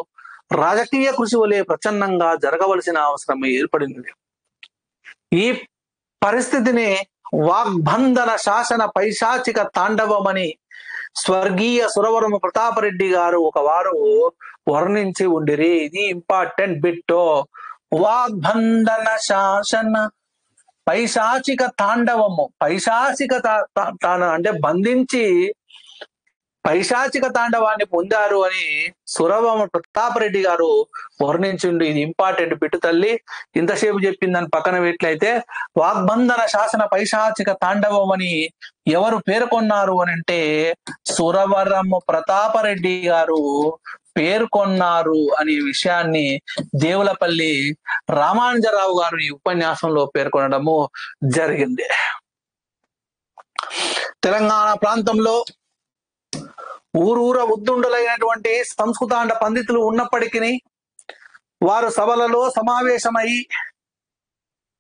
రాజకీయ కృషి వలె ప్రచన్నంగా జరగవలసిన అవసరం ఏర్పడింది. ఈ పరిస్థితిని వాగ్బంధన శాసన పైశాచిక తాండవమని స్వర్గీయ సురవరము ప్రతాపరెడ్డి గారు ఒకవారు వర్ణించి ఉండిరి. ఇది ఇంపార్టెంట్ బిట్. వాగ్బంధన శాసన పైశాచిక తాండవము, పైశాచిక అంటే బంధించి పైశాచిక తాండవాన్ని పొందారు అని సురవమ ప్రతాపరెడ్డి గారు వర్ణించిండు. ఇది ఇంపార్టెంట్ బిట్టు తల్లి. ఇంతసేపు చెప్పిందని పక్కన పెట్టయితే వాగ్బంధన శాసన పైశాచిక తాండవం అని ఎవరు పేర్కొన్నారు అని అంటే సురవరమ ప్రతాపరెడ్డి గారు పేర్కొన్నారు అనే విషయాన్ని దేవులపల్లి రామానుజరావు గారు ఈ ఉపన్యాసంలో పేర్కొనడము జరిగింది. తెలంగాణ ప్రాంతంలో ఊరూర ఉద్దుండులైనటువంటి సంస్కృతాండ పండితులు ఉన్నప్పటికీ వారు సభలలో సమావేశమై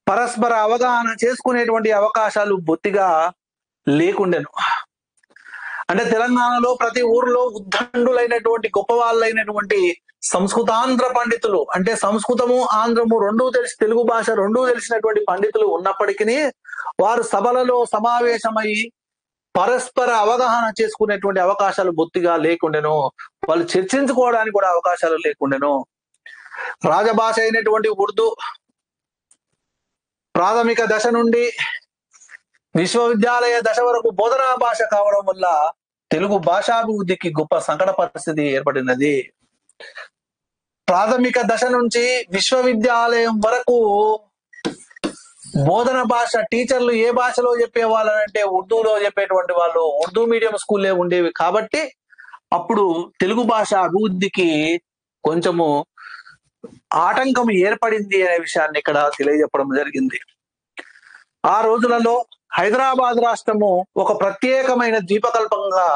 పరస్పర అవగాహన చేసుకునేటువంటి అవకాశాలు బొత్తిగా లేకుండెను. అంటే తెలంగాణలో ప్రతి ఊరిలో ఉద్దండులైనటువంటి గొప్ప వాళ్ళైనటువంటి సంస్కృతాంధ్ర పండితులు, అంటే సంస్కృతము ఆంధ్రము రెండూ తెలిసి తెలుగు భాష రెండూ తెలిసినటువంటి పండితులు ఉన్నప్పటికీ వారు సభలలో సమావేశమై పరస్పర అవగాహన చేసుకునేటువంటి అవకాశాలు బొత్తిగా లేకుండెను. వాళ్ళు చర్చించుకోవడానికి కూడా అవకాశాలు లేకుండెను. రాజభాష అయినటువంటి ఉర్దూ ప్రాథమిక దశ నుండి విశ్వవిద్యాలయ దశ వరకు బోధనా భాష కావడం వల్ల తెలుగు భాషాభివృద్ధికి గొప్ప సంకట పరిస్థితి ఏర్పడినది. ప్రాథమిక దశ నుంచి విశ్వవిద్యాలయం వరకు బోధన భాష టీచర్లు ఏ భాషలో చెప్పే వాళ్ళనంటే ఉర్దూలో చెప్పేటువంటి వాళ్ళు ఉర్దూ మీడియం స్కూల్లే ఉండేవి. కాబట్టి అప్పుడు తెలుగు భాష అభివృద్ధికి కొంచెము ఆటంకం ఏర్పడింది అనే విషయాన్ని ఇక్కడ తెలియజెప్పడం జరిగింది. ఆ రోజులలో హైదరాబాద్ రాష్ట్రము ఒక ప్రత్యేకమైన ద్వీపకల్పంగా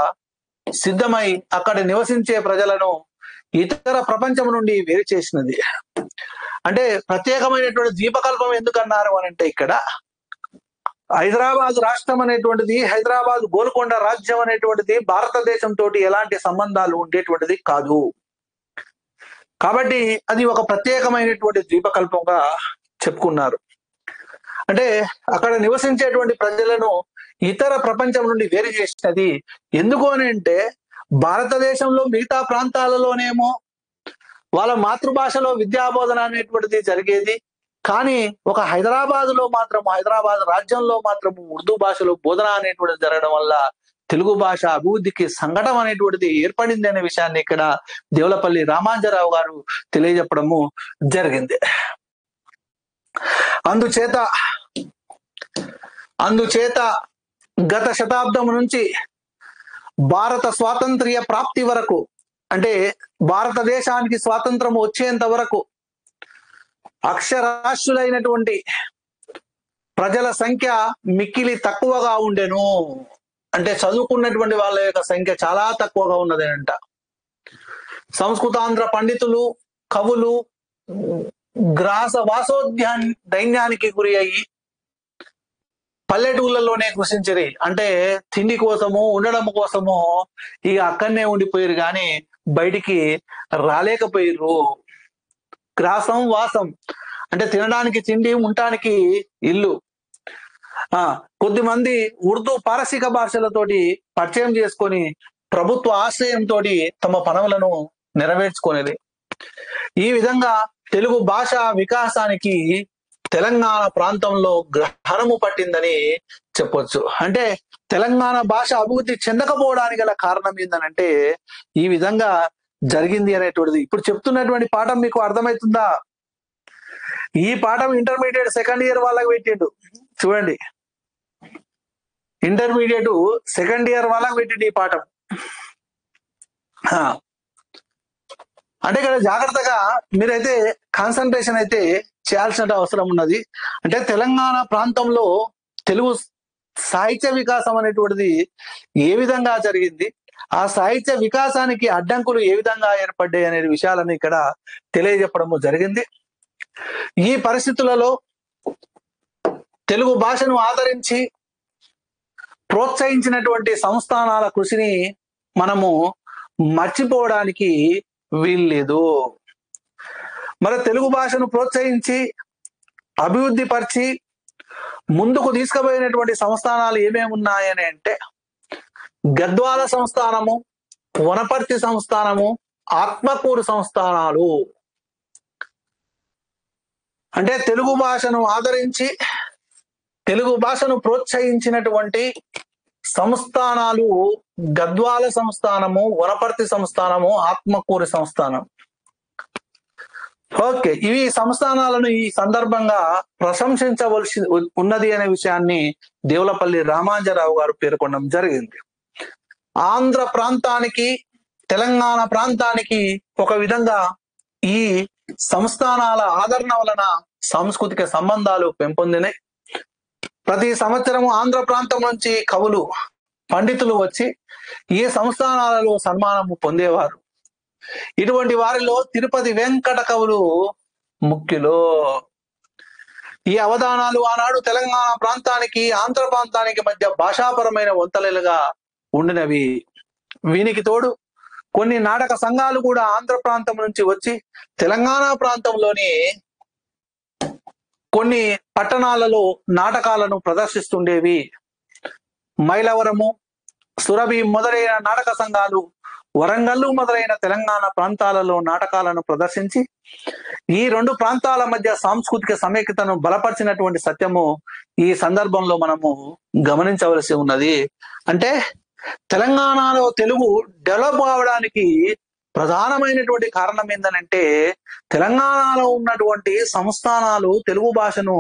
సిద్ధమై అక్కడ నివసించే ప్రజలను ఇతర ప్రపంచం నుండి వేరు చేసినది. అంటే ప్రత్యేకమైనటువంటి ద్వీపకల్పం ఎందుకన్నారు అని అంటే ఇక్కడ హైదరాబాద్ రాష్ట్రం అనేటువంటిది, హైదరాబాద్ గోల్కొండ రాజ్యం అనేటువంటిది భారతదేశంతో ఎలాంటి సంబంధాలు ఉండేటువంటిది కాదు. కాబట్టి అది ఒక ప్రత్యేకమైనటువంటి ద్వీపకల్పంగా చెప్పుకున్నారు. అంటే అక్కడ నివసించేటువంటి ప్రజలను ఇతర ప్రపంచం నుండి వేరు చేసినది. ఎందుకు అని అంటే భారతదేశంలో మిగతా ప్రాంతాలలోనేమో వాళ్ళ మాతృభాషలో విద్యాబోధన అనేటువంటిది జరిగేది. కానీ ఒక హైదరాబాద్ లో మాత్రం, హైదరాబాద్ రాజ్యంలో మాత్రం ఉర్దూ భాషలో బోధన అనేటువంటిది జరగడం వల్ల తెలుగు భాష అభివృద్ధికి సంఘటన అనేటువంటిది ఏర్పడింది అనే విషయాన్ని ఇక్కడ దేవులపల్లి రామానుజరావు గారు తెలియజెప్పడము జరిగింది. అందుచేత గత శతాబ్దం నుంచి భారత స్వాతంత్ర్య ప్రాప్తి వరకు, అంటే భారతదేశానికి స్వాతంత్రం వచ్చేంత వరకు అక్షరాస్యులైనటువంటి ప్రజల సంఖ్య మిక్కిలి తక్కువగా ఉండెను. అంటే చదువుకున్నటువంటి వాళ్ళ యొక్క సంఖ్య చాలా తక్కువగా ఉన్నదేనంట. సంస్కృతాంధ్ర పండితులు, కవులు గ్రాస దైన్యానికి గురి అయ్యి పల్లెటూళ్ళలోనే కృషించరి. అంటే తిండి కోసము, ఉండడం కోసము ఇక అక్కడనే ఉండిపోయారు కానీ బయటికి రాలేకపోయారు. గ్రాసం వాసం అంటే తినడానికి తిండి, ఉండటానికి ఇల్లు. కొద్దిమంది ఉర్దూ పారసీక భాషలతోటి పరిచయం చేసుకొని ప్రభుత్వ ఆశ్రయంతో తమ పనులను నెరవేర్చుకునేది. ఈ విధంగా తెలుగు భాష వికాసానికి తెలంగాణ ప్రాంతంలో గ్రహణము పట్టిందని చెప్పొచ్చు. అంటే తెలంగాణ భాష అభివృద్ధి చెందకపోవడానికి గల కారణం ఏంటంటే ఈ విధంగా జరిగింది అనేటువంటిది. ఇప్పుడు చెప్తున్నటువంటి పాఠం మీకు అర్థమవుతుందా? ఈ పాఠం ఇంటర్మీడియట్ సెకండ్ ఇయర్ వాళ్ళకి పెట్టిండు. చూడండి, ఇంటర్మీడియట్ సెకండ్ ఇయర్ వాళ్ళకి పెట్టిండు ఈ పాఠం. అంటే ఇక్కడ జాగ్రత్తగా మీరైతే కాన్సన్ట్రేషన్ అయితే చేయాల్సిన అవసరం ఉన్నది. అంటే తెలంగాణ ప్రాంతంలో తెలుగు సాహిత్య వికాసం అనేటువంటిది ఏ విధంగా జరిగింది, ఆ సాహిత్య వికాసానికి అడ్డంకులు ఏ విధంగా ఏర్పడ్డాయి అనే విషయాలను ఇక్కడ తెలియజెప్పడము జరిగింది. ఈ పరిస్థితులలో తెలుగు భాషను ఆదరించి ప్రోత్సహించినటువంటి సంస్థానాల కృషిని మనము మర్చిపోవడానికి వీల్లేదు. మరి తెలుగు భాషను ప్రోత్సహించి అభివృద్ధి పరిచి ముందుకు తీసుకుపోయినటువంటి సంస్థానాలు ఏమేమి ఉన్నాయని అంటే గద్వాల సంస్థానము, వనపర్తి సంస్థానము, ఆత్మకూరు సంస్థానాలు. అంటే తెలుగు భాషను ఆదరించి తెలుగు భాషను ప్రోత్సహించినటువంటి సంస్థానాలు గద్వాల సంస్థానము, వనపర్తి సంస్థానము, ఆత్మకూరు సంస్థానం. ఓకే, ఇవి సంస్థానాలను ఈ సందర్భంగా ప్రశంసించవలసి ఉన్నది అనే విషయాన్ని దేవులపల్లి రామాంజరావు గారు పేర్కొనడం జరిగింది. ఆంధ్ర ప్రాంతానికి తెలంగాణ ప్రాంతానికి ఒక విధంగా ఈ సంస్థానాల ఆదరణ వలన సాంస్కృతిక సంబంధాలు పెంపొందినాయి. ప్రతి సంవత్సరము ఆంధ్ర ప్రాంతం నుంచి కవులు, పండితులు వచ్చి ఈ సంస్థానాలలో సన్మానము పొందేవారు. ఇటువంటి వారిలో తిరుపతి వెంకట కవులు ముఖ్యులు. ఈ అవధానాలు ఆనాడు తెలంగాణ ప్రాంతానికి ఆంధ్ర ప్రాంతానికి మధ్య భాషాపరమైన వంతెనలుగా ఉండినవి. వీనికి తోడు కొన్ని నాటక సంఘాలు కూడా ఆంధ్ర ప్రాంతం నుంచి వచ్చి తెలంగాణ ప్రాంతంలోని కొన్ని పట్టణాలలో నాటకాలను ప్రదర్శిస్తుండేవి. మైలవరము, సురభి మొదలైన నాటక సంఘాలు వరంగల్లు మొదలైన తెలంగాణ ప్రాంతాలలో నాటకాలను ప్రదర్శించి ఈ రెండు ప్రాంతాల మధ్య సాంస్కృతిక సమైక్యతను బలపరిచినటువంటి సత్యము ఈ సందర్భంలో మనము గమనించవలసి ఉన్నది. అంటే తెలంగాణలో తెలుగు డెవలప్ అవడానికి ప్రధానమైనటువంటి కారణం ఏంటంటే తెలంగాణలో ఉన్నటువంటి సంస్థానాలు తెలుగు భాషను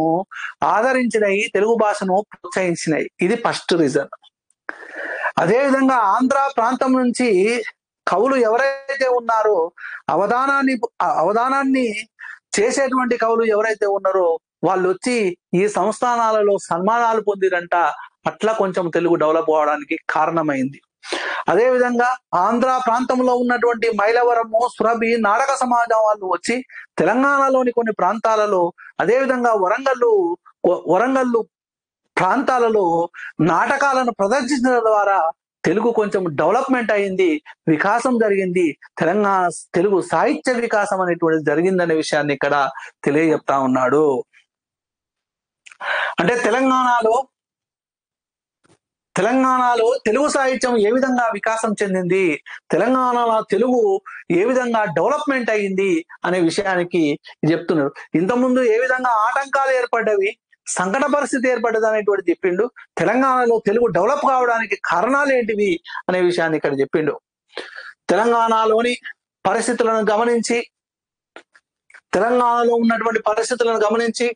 ఆదరించినాయి, తెలుగు భాషను ప్రోత్సహించినాయి. ఇది ఫస్ట్ రీజన్. అదేవిధంగా ఆంధ్ర ప్రాంతం నుంచి కవులు ఎవరైతే ఉన్నారో అవధానాన్ని చేసేటువంటి కవులు ఎవరైతే ఉన్నారో వాళ్ళు వచ్చి ఈ సంస్థానాలలో సన్మానాలు పొందిరంట. అట్లా కొంచెం తెలుగు డెవలప్ అవడానికి కారణమైంది. అదేవిధంగా ఆంధ్ర ప్రాంతంలో ఉన్నటువంటి మైలవరము, సురభి నాటక సమాజం వాళ్ళు వచ్చి తెలంగాణలోని కొన్ని ప్రాంతాలలో, అదేవిధంగా వరంగల్లు ప్రాంతాలలో నాటకాలను ప్రదర్శించడం ద్వారా తెలుగు కొంచెం డెవలప్మెంట్ అయింది, వికాసం జరిగింది. తెలుగు సాహిత్య వికాసం అనేటువంటిది జరిగిందనే విషయాన్ని ఇక్కడ తెలియజెప్తా ఉన్నాడు. అంటే తెలంగాణలో తెలుగు సాహిత్యం ఏ విధంగా వికాసం చెందింది, తెలంగాణలో తెలుగు ఏ విధంగా డెవలప్మెంట్ అయ్యింది అనే విషయానికి చెప్తున్నారు. ఇంతకుముందు ఏ విధంగా ఆటంకాలు ఏర్పడ్డవి, సంకట పరిస్థితి ఏర్పడ్డది అనేటువంటి చెప్పిండు. తెలంగాణలో తెలుగు డెవలప్ కావడానికి కారణాలు ఏంటివి అనే విషయాన్ని ఇక్కడ చెప్పిండు. తెలంగాణలోని పరిస్థితులను గమనించి, తెలంగాణలో ఉన్నటువంటి పరిస్థితులను గమనించి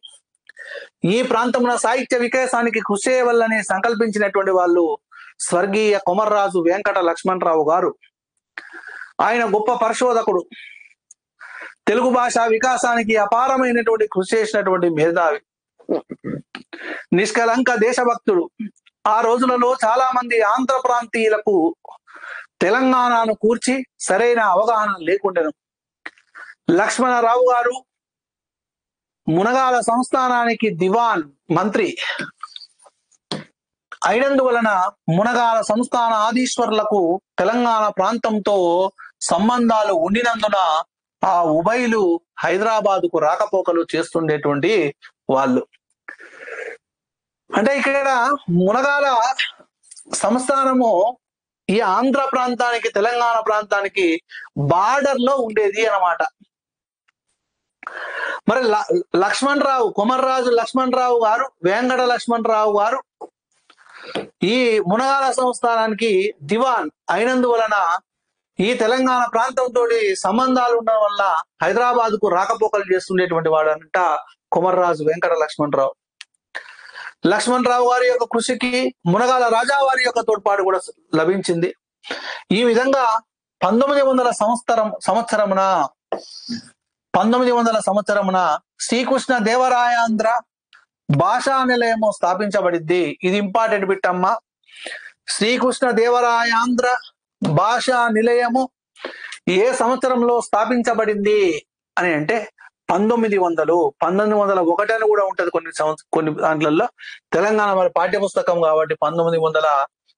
ఈ ప్రాంతంలో సాహిత్య వికాసానికి కృషి చేయవల్లని సంకల్పించినటువంటి వాళ్ళు స్వర్గీయ కొమర్రాజు వెంకట లక్ష్మణరావు గారు. ఆయన గొప్ప పరిశోధకుడు, తెలుగు భాష వికాసానికి అపారమైనటువంటి కృషి చేసినటువంటి మేధావి, నిష్కలంక దేశభక్తుడు. ఆ రోజులలో చాలా మంది ఆంధ్ర ప్రాంతీయులకు తెలంగాణను కూర్చి సరైన అవగాహన లేకుండెను. లక్ష్మణరావు గారు మునగాల సంస్థానానికి దివాన్ మంత్రి అయినందువలన మునగాల సంస్థాన ఆదీశ్వర్లకు తెలంగాణ ప్రాంతంతో సంబంధాలు ఉండినందున ఆ ఉభయులు హైదరాబాదుకు రాకపోకలు చేస్తుండేటువంటి వాళ్ళు. అంటే ఇక్కడ మునగాల సంస్థానము ఈ ఆంధ్ర ప్రాంతానికి తెలంగాణ ప్రాంతానికి బార్డర్ లో ఉండేది అన్నమాట. మరి కొమర్రాజు లక్ష్మణరావు గారు, వెంకట లక్ష్మణరావు గారు ఈ మునగాల సంస్థానానికి దివాన్ అయినందువలన ఈ తెలంగాణ ప్రాంతంతో సంబంధాలు ఉండడం వల్ల హైదరాబాద్ కు రాకపోకలు చేస్తుండేటువంటి వాడు అంట కొమర్రాజు వెంకట లక్ష్మణరావు. లక్ష్మణరావు గారి యొక్క కృషికి మునగాల రాజా వారి యొక్క తోడ్పాటు కూడా లభించింది. ఈ విధంగా 1900 సంవత్సరమున శ్రీకృష్ణ దేవరాయాంధ్ర భాషా నిలయము స్థాపించబడింది. ఇది ఇంపార్టెంట్ బిట్ అమ్మా. శ్రీకృష్ణ దేవరాయాంధ్ర భాషా నిలయము ఏ సంవత్సరంలో స్థాపించబడింది అని అంటే 1901 అని కూడా ఉంటది కొన్ని దాంట్లలో. తెలంగాణ మరి పాఠ్యపుస్తకం కాబట్టి 1900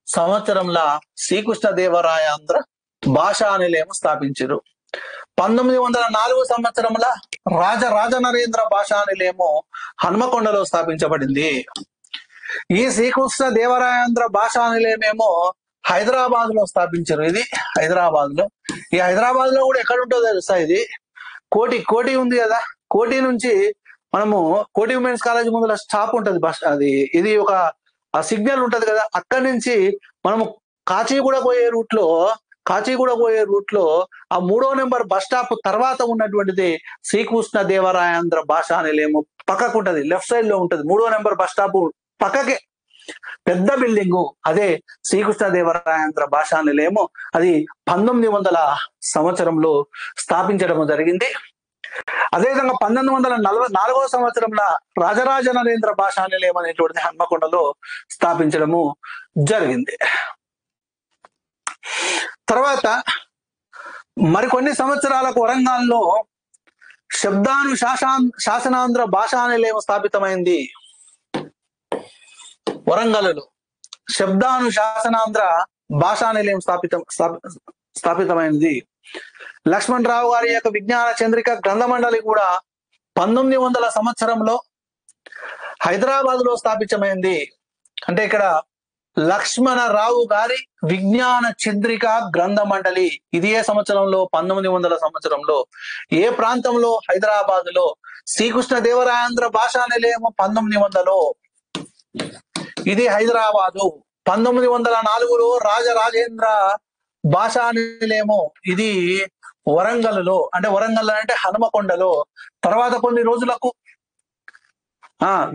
సంవత్సరంలో శ్రీకృష్ణ దేవరాయాంధ్ర భాషా నిలయం స్థాపించారు. 1904 సంవత్సరంలో రాజనరేంద్ర భాషా నిలయము హన్మకొండలో స్థాపించబడింది. ఈ శ్రీకృష్ణ దేవరాయాంధ్ర భాషా నిలయమేమో హైదరాబాద్ లో స్థాపించారు. ఇది హైదరాబాద్ లో. ఈ హైదరాబాద్ లో కూడా ఎక్కడ ఉంటుందో తెలుసా, ఇది కోటి ఉంది కదా, కోటి నుంచి మనము కోటి ఉమెన్స్ కాలేజ్ ముందుల స్టాప్ ఉంటది బస్. ఇది ఒక ఆ సిగ్నల్ ఉంటది కదా, అక్కడి నుంచి మనము కాచిగూడ పోయే రూట్ లో ఆ 3వ నెంబర్ బస్ స్టాప్ తర్వాత ఉన్నటువంటిది శ్రీకృష్ణ దేవరాయాంధ్ర భాషా నిలయము పక్కకు ఉంటది, లెఫ్ట్ సైడ్ లో ఉంటది. 3వ నెంబర్ బస్ స్టాప్ పక్కకే పెద్ద బిల్డింగు, అదే శ్రీకృష్ణ దేవరాయాంధ్ర భాషా నిలయము. అది 1900 సంవత్సరంలో స్థాపించడం జరిగింది. అదేవిధంగా 1944వ సంవత్సరంలో రాజరాజ నరేంద్ర భాషా నిలయం అనేటువంటిది హన్మకొండలో స్థాపించడము జరిగింది. తర్వాత మరికొన్ని సంవత్సరాలకు వరంగల్లో శాసనాంధ్ర భాషా నిలయం స్థాపితమైంది. వరంగల్లో శాసనాంధ్ర భాషా నిలయం స్థాపితమైంది. లక్ష్మణ్ రావు గారి యొక్క విజ్ఞాన చంద్రిక గ్రంథ మండలి కూడా 1900 సంవత్సరంలో హైదరాబాద్ లో స్థాపించమైంది. అంటే ఇక్కడ లక్ష్మణరావు గారి విజ్ఞాన చంద్రిక గ్రంథ మండలి ఇది ఏ సంవత్సరంలో? 1900 సంవత్సరంలో. ఏ ప్రాంతంలో? హైదరాబాద్ లో. శ్రీకృష్ణ దేవరాయాంధ్ర భాషా నిలయం 1900లో, ఇది హైదరాబాదు. 1904లో రాజరాజేంద్ర భాషా నిలయము, ఇది వరంగల్లో, అంటే వరంగల్ అంటే హనుమకొండలో. తర్వాత కొన్ని రోజులకు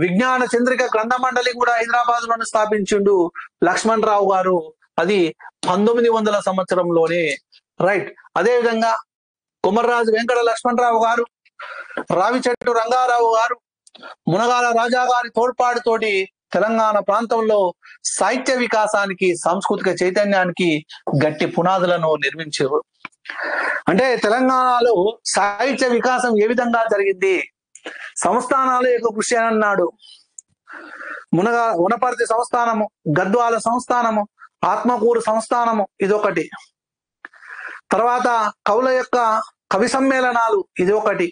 విజ్ఞాన చంద్రిక గ్రంథ మండలి కూడా హైదరాబాద్ లోనే స్థాపించిండు లక్ష్మణ్ రావు గారు, అది 1900 సంవత్సరంలోనే. రైట్. అదే విధంగా కుమర్రాజు వెంకట లక్ష్మణరావు గారు, రావిచెట్టు రంగారావు గారు, మునగాల రాజా గారి తోడ్పాటుతోటి తెలంగాణ ప్రాంతంలో సాహిత్య వికాసానికి, సాంస్కృతిక చైతన్యానికి గట్టి పునాదులను నిర్మించారు. అంటే తెలంగాణలో సాహిత్య వికాసం ఏ విధంగా జరిగింది? సంస్థానాల యొక్క కృషి అని అన్నాడు. వనపర్తి సంస్థానము, గద్వాల సంస్థానము, ఆత్మకూరు సంస్థానము ఇదొకటి. తర్వాత కవుల యొక్క కవి సమ్మేళనాలు ఇదొకటి.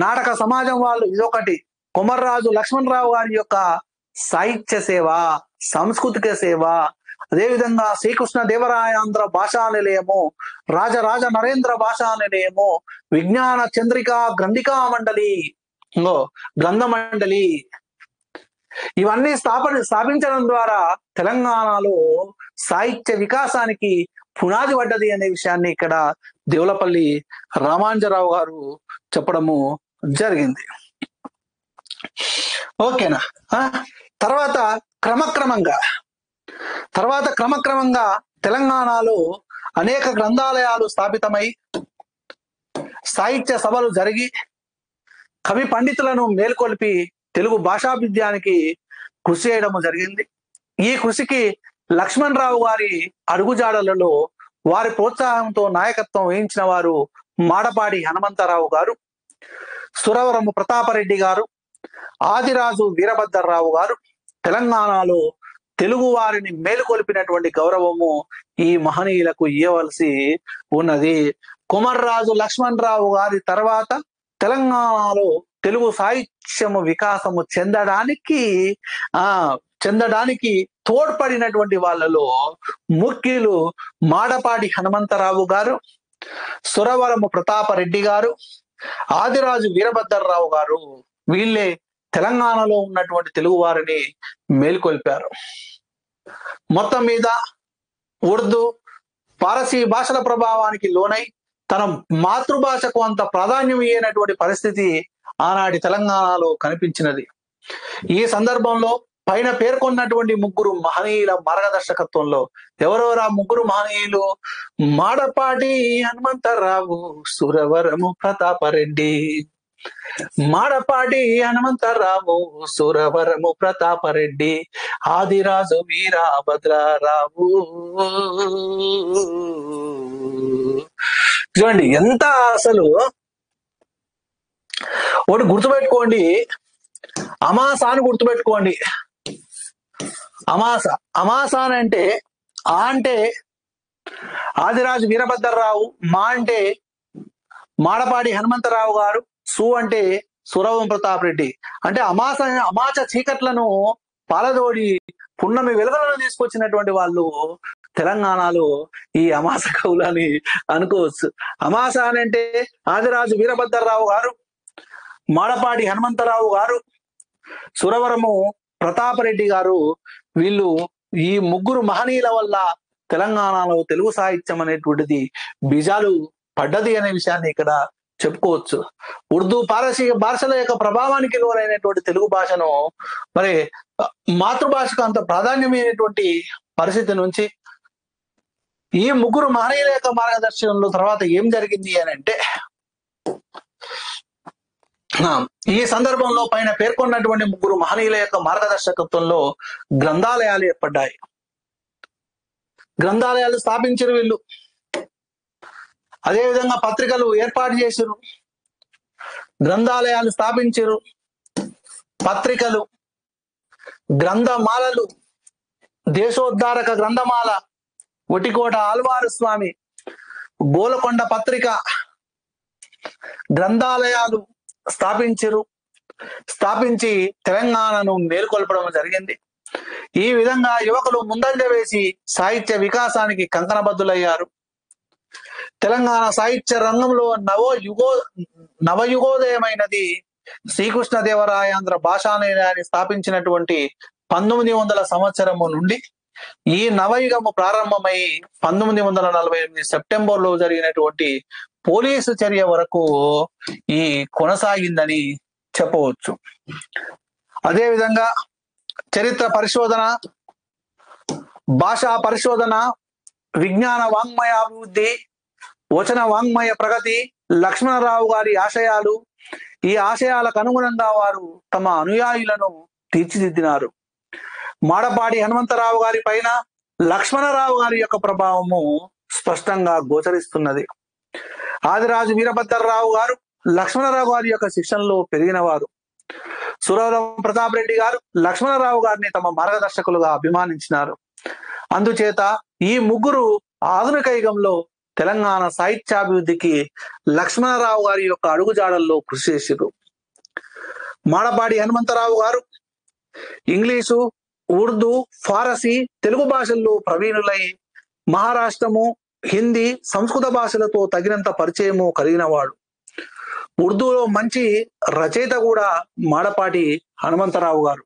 నాటక సమాజం వాళ్ళు ఇదొకటి. కొమర్రాజు లక్ష్మణరావు గారి యొక్క సాహిత్య సేవ, సాంస్కృతిక సేవ, అదేవిధంగా శ్రీకృష్ణ దేవరాయాంధ్ర భాషా నిలయము, రాజరాజ నరేంద్ర భాషా నిలయము, విజ్ఞాన చంద్రిక గ్రంథికా మండలి, గ్రంథ మండలి, ఇవన్నీ స్థాపించడం ద్వారా తెలంగాణలో సాహిత్య వికాసానికి పునాది పడ్డది అనే విషయాన్ని ఇక్కడ దేవులపల్లి రామాంజరావు గారు చెప్పడము జరిగింది. ఓకేనా? తర్వాత క్రమక్రమంగా తెలంగాణలో అనేక గ్రంథాలయాలు స్థాపితమై సాహిత్య సభలు జరిగి కవి పండితులను మేల్కొల్పి తెలుగు భాషాభివృద్ధికి కృషి చేయడం జరిగింది. ఈ కృషికి లక్ష్మణ్ రావు గారి అడుగుజాడలలో వారి ప్రోత్సాహంతో నాయకత్వం వహించిన వారు మాడపాటి హనుమంతరావు గారు, సురవరము ప్రతాపరెడ్డి గారు, ఆదిరాజు వీరభద్రరావు గారు. తెలంగాణలో తెలుగు వారిని మేలుకొల్పినటువంటి గౌరవము ఈ మహనీయులకు ఇవ్వవలసి ఉన్నది. కుమర్రాజు లక్ష్మణ్ రావు గారి తర్వాత తెలంగాణలో తెలుగు సాహిత్యము వికాసము చెందడానికి తోడ్పడినటువంటి వాళ్ళలో ముఖ్యులు మాడపాటి హనుమంతరావు గారు, సురవరము ప్రతాపరెడ్డి గారు, ఆదిరాజు వీరభద్రరావు గారు. వీళ్ళే తెలంగాణలో ఉన్నటువంటి తెలుగు వారిని మేల్కొల్పారు. మొత్తం మీద ఉర్దూ, పారసీ భాషల ప్రభావానికి లోనై తన మాతృభాషకు అంత ప్రాధాన్యం ఇయ్యనటువంటి పరిస్థితి ఆనాటి తెలంగాణలో కనిపించినది. ఈ సందర్భంలో పైన పేర్కొన్నటువంటి ముగ్గురు మహనీయుల మార్గదర్శకత్వంలో, ఎవరెవరు ఆ ముగ్గురు మహనీయులు? మాడపాటి హనుమంతరావు, సురవరము ప్రతాపరెడ్డి. మాడపాటి హనుమంతరావు, సురవరము ప్రతాపరెడ్డి, ఆదిరాజు వీరభద్రరావు. చూడండి ఎంత అసలు. ఒకటి గుర్తుపెట్టుకోండి, అమాస అని గుర్తుపెట్టుకోండి. అమాస అంటే ఆ అంటే ఆదిరాజు వీరభద్రరావు, మా అంటే మాడపాటి హనుమంతరావు గారు, సు అంటే సురవరం ప్రతాప్ రెడ్డి. అంటే అమాచ చీకట్లను పాలదోడి పున్నమి వెలుగులను తీసుకొచ్చినటువంటి వాళ్ళు తెలంగాణలో ఈ అమాస కవులని అనుకోవచ్చు. అమాస అని అంటే ఆదిరాజు వీరభద్రరావు గారు, మాడపాటి హనుమంతరావు గారు, సురవరము ప్రతాపరెడ్డి గారు, వీళ్ళు ఈ ముగ్గురు మహనీయుల వల్ల తెలంగాణలో తెలుగు సాహిత్యం అనేటువంటిది బీజాలు పడ్డది అనే విషయాన్ని ఇక్కడ చెప్పుకోవచ్చు. ఉర్దూ పారసీ భాషల యొక్క ప్రభావానికి లోనైనటువంటి తెలుగు భాషను మరి మాతృభాషకు అంత ప్రాధాన్యమైనటువంటి పరిస్థితి నుంచి ఈ ముగ్గురు మహనీయుల యొక్క మార్గదర్శనంలో తర్వాత ఏం జరిగింది అని అంటే, ఈ సందర్భంలో పైన పేర్కొన్నటువంటి ముగ్గురు మహనీయుల యొక్క మార్గదర్శకత్వంలో గ్రంథాలయాలు ఏర్పడ్డాయి. గ్రంథాలయాలు స్థాపించారు వీళ్ళు. అదేవిధంగా పత్రికలు ఏర్పాటు చేశారు, గ్రంథాలయాలు స్థాపించారు, పత్రికలు, గ్రంథమాలలు, దేశోద్ధారక గ్రంథమాల, ఒటికోట ఆల్వారు స్వామి, గోలకొండ పత్రిక, గ్రంథాలయాలు స్థాపించి తెలంగాణను మేల్కొల్పడం జరిగింది. ఈ విధంగా యువకులు ముందంజ వేసి సాహిత్య వికాసానికి కంకణబద్దులయ్యారు. తెలంగాణ సాహిత్య రంగంలో నవయుగోదయమైనది శ్రీకృష్ణదేవరాయాంధ్ర భాషానిలయాన్ని స్థాపించినటువంటి 1900 సంవత్సరము నుండి ఈ నవయుగము ప్రారంభమై 1948 సెప్టెంబర్లో జరిగినటువంటి పోలీసు చర్య వరకు ఈ కొనసాగిందని చెప్పవచ్చు. అదేవిధంగా చరిత్ర పరిశోధన, భాషా పరిశోధన, విజ్ఞాన వాంగ్మయ అభివృద్ధి, వచన వాంగ్మయ ప్రగతి, లక్ష్మణరావు గారి ఆశయాలు, ఈ ఆశయాలకు అనుగుణంగా వారు తమ అనుయాయులను తీర్చిదిద్దినారు. మాడపాడి హనుమంతరావు గారి పైన లక్ష్మణరావు గారి యొక్క ప్రభావము స్పష్టంగా గోచరిస్తున్నది. ఆదిరాజు వీరభద్రరావు గారు లక్ష్మణరావు గారి యొక్క శిక్షణలో పెరిగినవారు. సురవరం ప్రతాప్ రెడ్డి గారు లక్ష్మణరావు గారిని తమ మార్గదర్శకులుగా అభిమానించినారు. అందుచేత ఈ ముగ్గురు ఆధునిక యుగంలో తెలంగాణ సాహిత్యాభివృద్ధికి లక్ష్మణరావు గారి యొక్క అడుగుజాడల్లో కృషి చేశారు. మాడపాడి హనుమంతరావు గారు ఇంగ్లీషు, ఉర్దూ, ఫారసీ, తెలుగు భాషల్లో ప్రవీణులై మహారాష్ట్రము, హిందీ, సంస్కృత భాషలతో తగినంత పరిచయము కలిగినవాడు. ఉర్దూలో మంచి రచయిత కూడా మాడపాటి హనుమంతరావు గారు.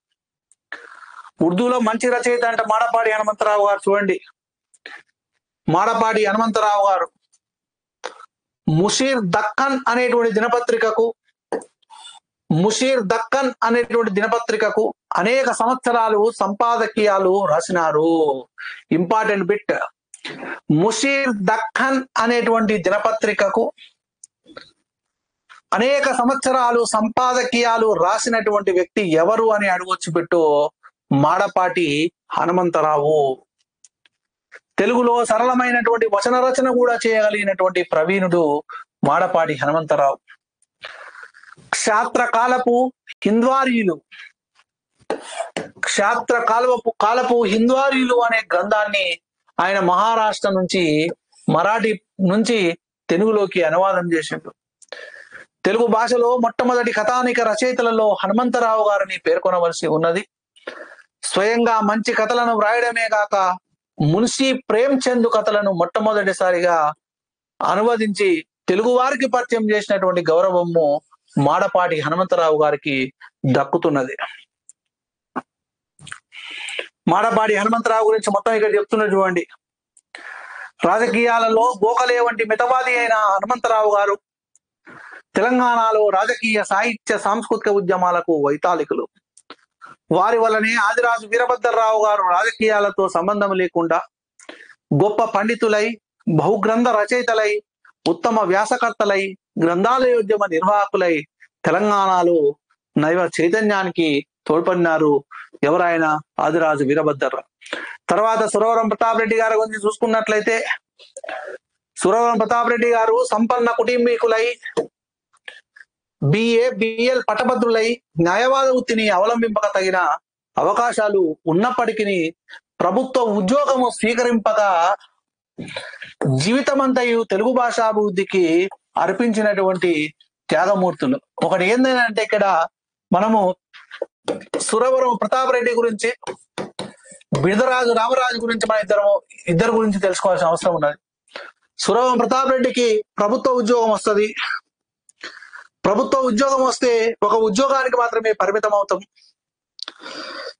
ఉర్దూలో మంచి రచయిత అంటే మాడపాటి హనుమంతరావు గారు. చూడండి, మాడపాటి హనుమంతరావు గారు ముషీర్ దక్కన్ అనేటువంటి దినపత్రికకు అనేక సంవత్సరాలు సంపాదకీయాలు రాసినారు. ఇంపార్టెంట్ బిట్, ముషీర్ దక్కన్ అనేటువంటి దినపత్రికకు అనేక సంవత్సరాలు సంపాదకీయాలు రాసినటువంటి వ్యక్తి ఎవరు అని అడగొచ్చు పెట్టు, మాడపాటి హనుమంతరావు. తెలుగులో సరళమైనటువంటి వచన రచన కూడా చేయగలిగినటువంటి ప్రవీణుడు మాడపాటి హనుమంతరావు. క్షాత్రకాలపు హింద్వారీలు అనే గ్రంథాన్ని ఆయన మహారాష్ట్ర నుంచి, మరాఠీ నుంచి తెలుగులోకి అనువాదం చేసిండు. తెలుగు భాషలో మొట్టమొదటి కథానిక రచయితలలో హనుమంతరావు గారిని పేర్కొనవలసి ఉన్నది. స్వయంగా మంచి కథలను వ్రాయడమే కాక మున్షీ ప్రేమ్చంద్ కథలను మొట్టమొదటిసారిగా అనువదించి తెలుగు వారికి పరిచయం చేసినటువంటి గౌరవము మాడపాటి హనుమంతరావు గారికి దక్కుతున్నది. మాడపాటి హనుమంతరావు గురించి మొత్తం ఇక్కడ చెప్తున్నది చూడండి. రాజకీయాలలో గోఖలే వంటి మితవాది అయిన హనుమంతరావు గారు తెలంగాణలో రాజకీయ, సాహిత్య, సాంస్కృతిక ఉద్యమాలకు వైతాళికులు. వారి వల్లనే ఆదిరాజు వీరభద్రరావు గారు రాజకీయాలతో సంబంధం లేకుండా గొప్ప పండితులై, బహుగ్రంథ రచయితలై, ఉత్తమ వ్యాసకర్తలై, గ్రంథాలయోద్యమ నిర్వాహకులై తెలంగాణలో నైవ చైతన్యానికి తోడ్పడినారు. ఎవరైనా ఆదిరాజు వీరభద్రరావు. తర్వాత సురవరం ప్రతాప్ రెడ్డి గారి గురించి చూసుకున్నట్లయితే, సురవరం ప్రతాప్ రెడ్డి గారు సంపన్న కుటుంబీకులై, బిఎల్ పట్టభద్రులై న్యాయవాద వృత్తిని అవలంబింపక తగిన అవకాశాలు ఉన్నప్పటికీ ప్రభుత్వ ఉద్యోగము స్వీకరింపక జీవితమంతయు తెలుగు భాషాభివృద్ధికి అర్పించినటువంటి త్యాగమూర్తులు. ఒకటి ఏంటంటే, ఇక్కడ మనము సురవరం ప్రతాప్ రెడ్డి గురించి, బిడదరాజు రామరాజు గురించి మన ఇద్దరు గురించి తెలుసుకోవాల్సిన అవసరం ఉన్నది. సురవరం ప్రతాప్ రెడ్డికి ప్రభుత్వ ఉద్యోగం వస్తుంది. ప్రభుత్వ ఉద్యోగం వస్తే ఒక ఉద్యోగానికి మాత్రమే పరిమితం అవుతాం.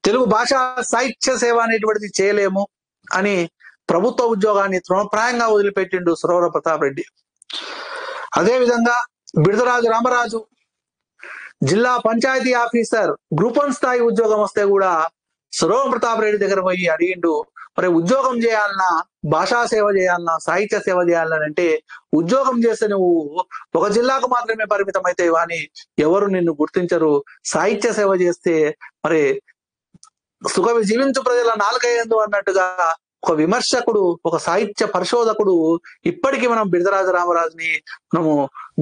తెలుగు భాష సాహిత్య సేవ అనేటువంటిది చేయలేము అని ప్రభుత్వ ఉద్యోగాన్ని తృణప్రాయంగా వదిలిపెట్టిండు సురవరం ప్రతాప్ రెడ్డి. అదేవిధంగా బిడదరాజు రామరాజు జిల్లా పంచాయతీ ఆఫీసర్ గ్రూప్ 1 స్థాయి ఉద్యోగం వస్తే కూడా సురవరం ప్రతాప్ రెడ్డి దగ్గర పోయి అడిగిండు, మరి ఉద్యోగం చేయాలన్నా, భాషా సేవ చేయాలన్నా, సాహిత్య సేవ చేయాలని అంటే ఉద్యోగం చేస్తే నువ్వు ఒక జిల్లాకు మాత్రమే పరిమితం అయితే కానీ ఎవరు నిన్ను గుర్తించరు, సాహిత్య సేవ చేస్తే మరి సుఖవి జీవించు ప్రజల నాలుగయ్యేందు అన్నట్టుగా ఒక విమర్శకుడు, ఒక సాహిత్య పరిశోధకుడు ఇప్పటికీ మనం బిడదరాజు రామరాజుని మనము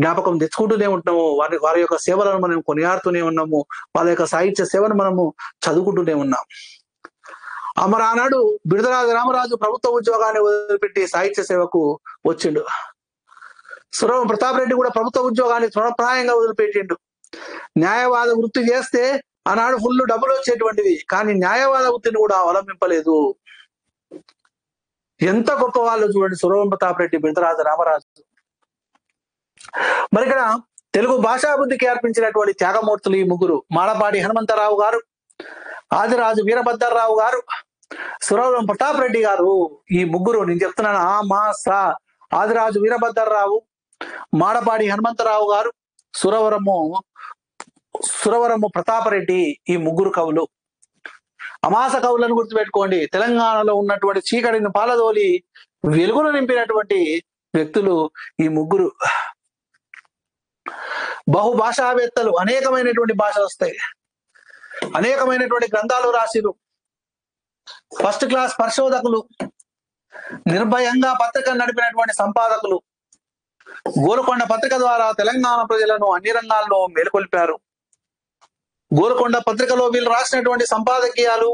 జ్ఞాపకం తెచ్చుకుంటూనే ఉంటున్నాము. వారి యొక్క సేవలను మనం కొనియాడుతూనే ఉన్నాము. వాళ్ళ యొక్క సాహిత్య సేవను మనము చదువుకుంటూనే ఉన్నాం. మరి ఆనాడు బిడదరాజు రామరాజు ప్రభుత్వ ఉద్యోగాన్ని వదిలిపెట్టి సాహిత్య సేవకు వచ్చిండు. సురవరం ప్రతాప్ రెడ్డి కూడా ప్రభుత్వ ఉద్యోగాన్ని తృణప్రాయంగా వదిలిపెట్టిండు. న్యాయవాద వృత్తి చేస్తే ఆనాడు ఫుల్ డబ్బులు వచ్చేటువంటివి, కానీ న్యాయవాద వృత్తిని కూడా అవలంబింపలేదు. ఎంత గొప్ప వాళ్ళు చూడండి సురవరం ప్రతాప్ రెడ్డి, బిడదరాజు రామరాజు. మరి ఇక్కడ తెలుగు భాషాభివృద్ధికి అర్పించినటువంటి త్యాగమూర్తులు ఈ ముగ్గురు: మాడపాటి హనుమంతరావు గారు, ఆదిరాజు వీరభద్రరావు గారు, సురవరం ప్రతాప్ రెడ్డి గారు. ఈ ముగ్గురు నేను చెప్తున్నాను, ఆదిరాజు వీరభద్రరావు, మాడపాటి హనుమంతరావు గారు, సురవరము ప్రతాపరెడ్డి, ఈ ముగ్గురు కవులు. అమాస కవులను గుర్తుపెట్టుకోండి. తెలంగాణలో ఉన్నటువంటి చీకటిని పాలదోలి వెలుగును నింపినటువంటి వ్యక్తులు ఈ ముగ్గురు. బహుభాషావేత్తలు, అనేకమైనటువంటి భాషలు వస్తాయి, అనేకమైనటువంటి గ్రంథాలు రాసిరు, ఫస్ట్ క్లాస్ పరిశోధకులు, నిర్భయంగా పత్రిక నడిపినటువంటి సంపాదకులు. గోల్కొండ పత్రిక ద్వారా తెలంగాణ ప్రజలను అన్ని రంగాల్లో మేలుకొల్పారు. గోల్కొండ పత్రికలో వీళ్ళు రాసినటువంటి సంపాదకీయాలు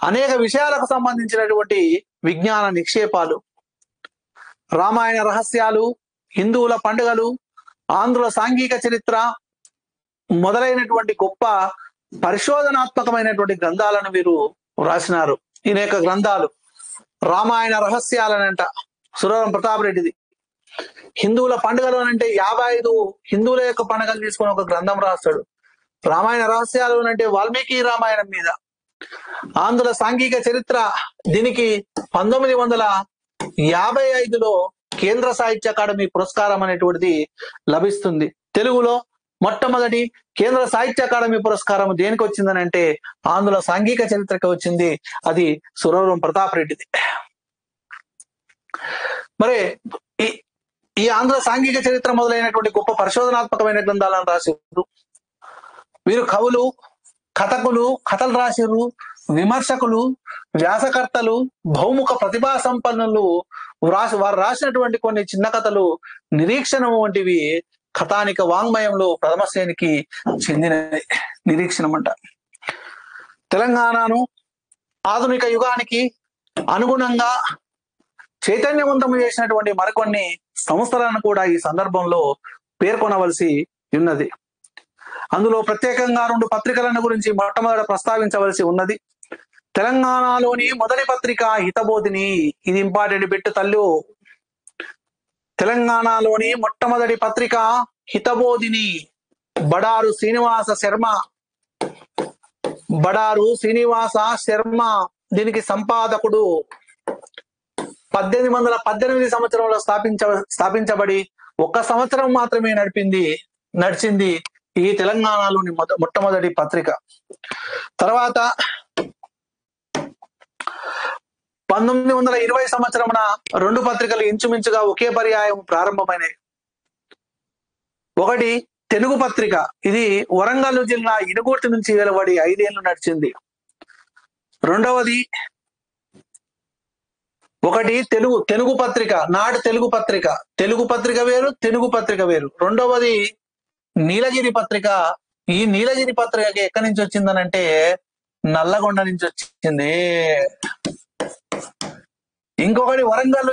అనేక విషయాలకు సంబంధించినటువంటి విజ్ఞాన నిక్షేపాలు. రామాయణ రహస్యాలు, హిందువుల పండుగలు, ఆంధ్రుల సాంఘిక చరిత్ర మొదలైనటువంటి గొప్ప పరిశోధనాత్మకమైనటువంటి గ్రంథాలను వీరు రాసినారు. అనేక గ్రంథాలు. రామాయణ రహస్యాలనంట సురవరం ప్రతాప్ రెడ్డిది. హిందువుల పండుగలు అంటే 55 హిందువుల యొక్క పండుగలు తీసుకొని ఒక గ్రంథం రాస్తాడు. రామాయణ రహస్యాలు అంటే వాల్మీకి రామాయణం మీద. ఆంధ్రుల సాంఘిక చరిత్ర, దీనికి 1955లో కేంద్ర సాహిత్య అకాడమీ పురస్కారం అనేటువంటిది లభిస్తుంది. తెలుగులో మొట్టమొదటి కేంద్ర సాహిత్య అకాడమీ పురస్కారం దేనికి వచ్చిందని అంటే ఆంధ్రుల సాంఘిక చరిత్రకి వచ్చింది. అది సురవరం ప్రతాప్ రెడ్డిది. మరి ఈ ఆంధ్ర సాంఘిక చరిత్ర మొదలైనటువంటి గొప్ప పరిశోధనాత్మకమైన గ్రంథాలను రాసిరు. వీరు కవులు, కథకులు, కథలు రాసిరు, విమర్శకులు, వ్యాసకర్తలు, బహుముఖ ప్రతిభా సంపన్నులు. వారు రాసినటువంటి కొన్ని చిన్న కథలు నిరీక్షణము వంటివి కథానిక వాంగ్మయంలో ప్రథమ శ్రేణికి చెందిన నిరీక్షణం అంట. తెలంగాణను ఆధునిక యుగానికి అనుగుణంగా చైతన్యవంతం చేసినటువంటి మరికొన్ని సంస్థలను కూడా ఈ సందర్భంలో పేర్కొనవలసి ఉన్నది. అందులో ప్రత్యేకంగా 2 పత్రికలను గురించి మొట్టమొదట ప్రస్తావించవలసి ఉన్నది. తెలంగాణలోని మొదటి పత్రిక హితబోధిని. ఇది ఇంపార్టెంట్ బిట్ తల్లు. తెలంగాణలోని మొట్టమొదటి పత్రిక హితబోధిని. బడారు శ్రీనివాస శర్మ దీనికి సంపాదకుడు. 1818 సంవత్సరంలో స్థాపించబడి 1 సంవత్సరం మాత్రమే నడిచింది ఈ తెలంగాణలోని మొట్టమొదటి పత్రిక. తర్వాత 1920 సంవత్సరమున 2 పత్రికలు ఇంచుమించుగా ఒకే పర్యాయం ప్రారంభమైనవి. ఒకటి తెలుగు పత్రిక. ఇది వరంగల్ జిల్లా ఇనుగోర్తి నుంచి వెలువడి 5 ఏళ్లు నడిచింది. రెండవది ఒకటి తెలుగు పత్రిక, నాడు తెలుగు పత్రిక. తెలుగు పత్రిక వేరు, తెలుగు పత్రిక వేరు. రెండవది నీలగిరి పత్రిక. ఈ నీలగిరి పత్రికకి ఎక్కడి నుంచి వచ్చిందనంటే నల్లగొండ నుంచి వచ్చింది. ఇంకొకటి వరంగల్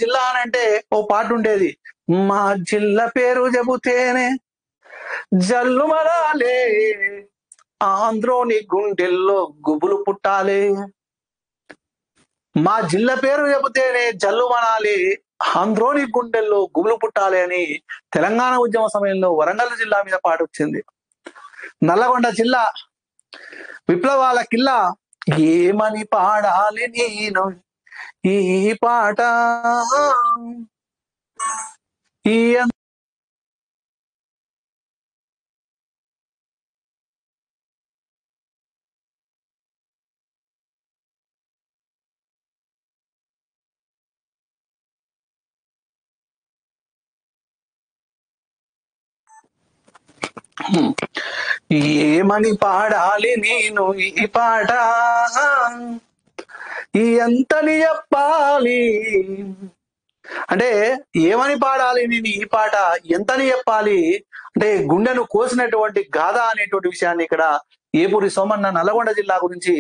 జిల్లా అని అంటే ఓ పాట ఉండేది. మా జిల్లా పేరు చెబుతేనే జల్లు మరాలే, ఆంధ్రోని గుండెల్లో గుబులు పుట్టాలే. మా జిల్లా పేరు చెబితేనే జల్లు మనాలి, ఆంధ్రోని గుండెల్లో గుబులు పుట్టాలి అని తెలంగాణ ఉద్యమ సమయంలో వరంగల్ జిల్లా మీద పాట వచ్చింది. నల్లగొండ జిల్లా విప్లవాల కిల్లా ఏమని పాడాలి నేను ఈ పాట, ఈ ఏమని పాడాలి నేను ఈ పాట, ఈ ఎంతని చెప్పాలి. అంటే ఏమని పాడాలి నేను ఈ పాట, ఎంతని చెప్పాలి అంటే గుండెను కోసినటువంటి గాథ అనేటువంటి విషయాన్ని ఇక్కడ ఏపూరి సోమన్న నల్గొండ జిల్లా గురించి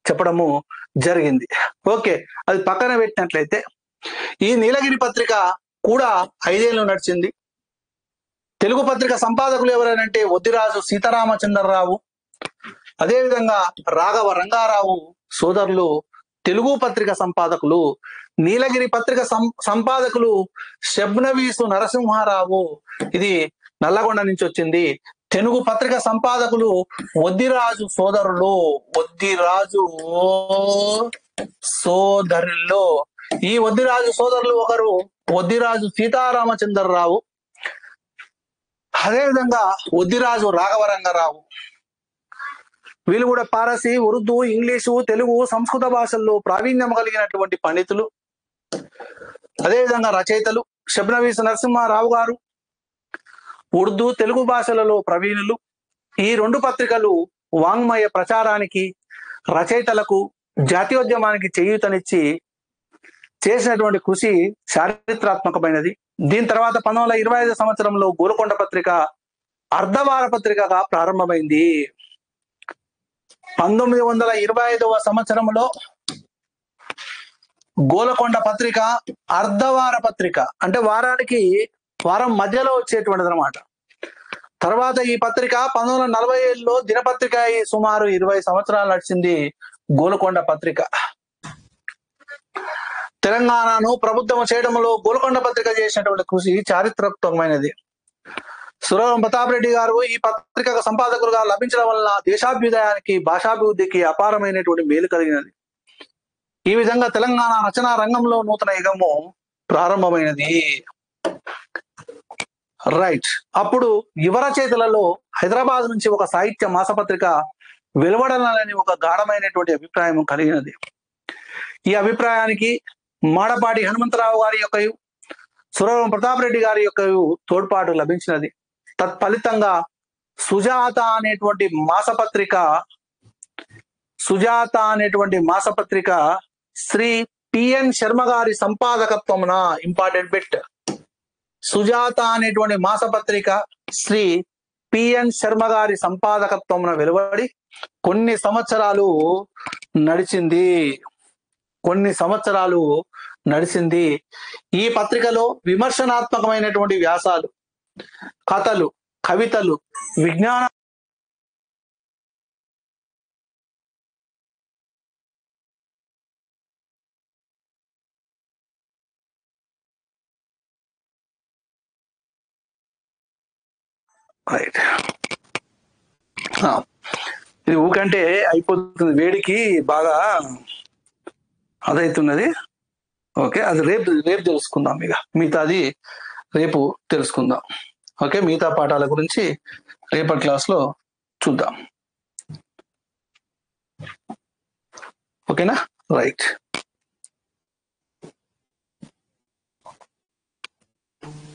చెప్పడము జరిగింది. ఓకే, అది పక్కన పెట్టినట్లయితే ఈ నీలగిరి పత్రిక కూడా 5 ఏళ్ళు నడిచింది. తెలుగు పత్రిక సంపాదకులు ఎవరైనంటే వద్దిరాజు సీతారామచంద్రరావు, అదేవిధంగా రాఘవ రంగారావు సోదరులు తెలుగు పత్రిక సంపాదకులు. నీలగిరి పత్రిక సంపాదకులు షబ్నవీసు నరసింహారావు, ఇది నల్లగొండ నుంచి వచ్చింది. తెలుగు పత్రిక సంపాదకులు వద్దిరాజు సోదరులు, వద్దిరాజు సోదరుల్లో ఈ వద్దిరాజు సోదరులు ఒకరు వద్దిరాజు సీతారామచంద్రరావు, అదేవిధంగా వద్దిరాజు రాఘవరంగారావు. వీళ్ళు కూడా పారసీ, ఉర్దూ, ఇంగ్లీషు, తెలుగు, సంస్కృత భాషల్లో ప్రావీణ్యం కలిగినటువంటి పండితులు, అదేవిధంగా రచయితలు. షబ్నవీసు నరసింహారావు గారు ఉర్దూ, తెలుగు భాషలలో ప్రవీణులు. ఈ 2 పత్రికలు వాంగ్మయ ప్రచారానికి, రచయితలకు, జాతీయోద్యమానికి చేయూతనిచ్చి చేసినటువంటి కృషి చారిత్రాత్మకమైనది. దీని తర్వాత 1925 సంవత్సరంలో గోల్కొండ పత్రిక అర్ధవార పత్రికగా ప్రారంభమైంది. 1925వ సంవత్సరంలో గోల్కొండ పత్రిక అర్ధవార పత్రిక, అంటే వారం మధ్యలో వచ్చేటువంటిది అనమాట. తర్వాత ఈ పత్రిక 1947లో దినపత్రిక సుమారు 20 సంవత్సరాలు నడిచింది గోల్కొండ పత్రిక. తెలంగాణను ప్రబుద్ధం చేయడంలో గోల్కొండ పత్రిక చేసినటువంటి కృషి చారిత్రాత్మకమైనది. సురవరం ప్రతాప్ రెడ్డి గారు ఈ పత్రిక సంపాదకులుగా లభించడం వల్ల దేశాభ్యుదయానికి, భాషాభివృద్ధికి అపారమైనటువంటి మేలు కలిగినది. ఈ విధంగా తెలంగాణ రచనా రంగంలో నూతన యుగము ప్రారంభమైనది. రైట్. అప్పుడు యువ రచయితలలో హైదరాబాద్ నుంచి ఒక సాహిత్య మాసపత్రిక వెలువడాలని ఒక గాఢమైనటువంటి అభిప్రాయం కలిగినది. ఈ అభిప్రాయానికి మాడపాటి హనుమంతరావు గారి యొక్క, సురవరం ప్రతాప్ రెడ్డి గారి యొక్క తోడ్పాటు లభించినది. తత్ఫలితంగా సుజాత అనేటువంటి మాసపత్రిక శ్రీ పిఎన్ శర్మ గారి సంపాదకత్వమున, ఇంపార్టెంట్ బిట్, సుజాత అనేటువంటి మాసపత్రిక శ్రీ పిఎన్ శర్మ గారి సంపాదకత్వమున వెలువడి కొన్ని సంవత్సరాలు నడిచింది. ఈ పత్రికలో విమర్శనాత్మకమైనటువంటి వ్యాసాలు, కథలు, కవితలు, విజ్ఞాన రైట్. ఇది ఊకంటే అయిపోతుంది, వేడికి బాగా అదైతున్నది. ఓకే, అది రేపు తెలుసుకుందాం. ఇక మిగతాది రేపు తెలుసుకుందాం. ఓకే, మిగతా పాఠాల గురించి రేపటి క్లాస్లో చూద్దాం. ఓకేనా? రైట్.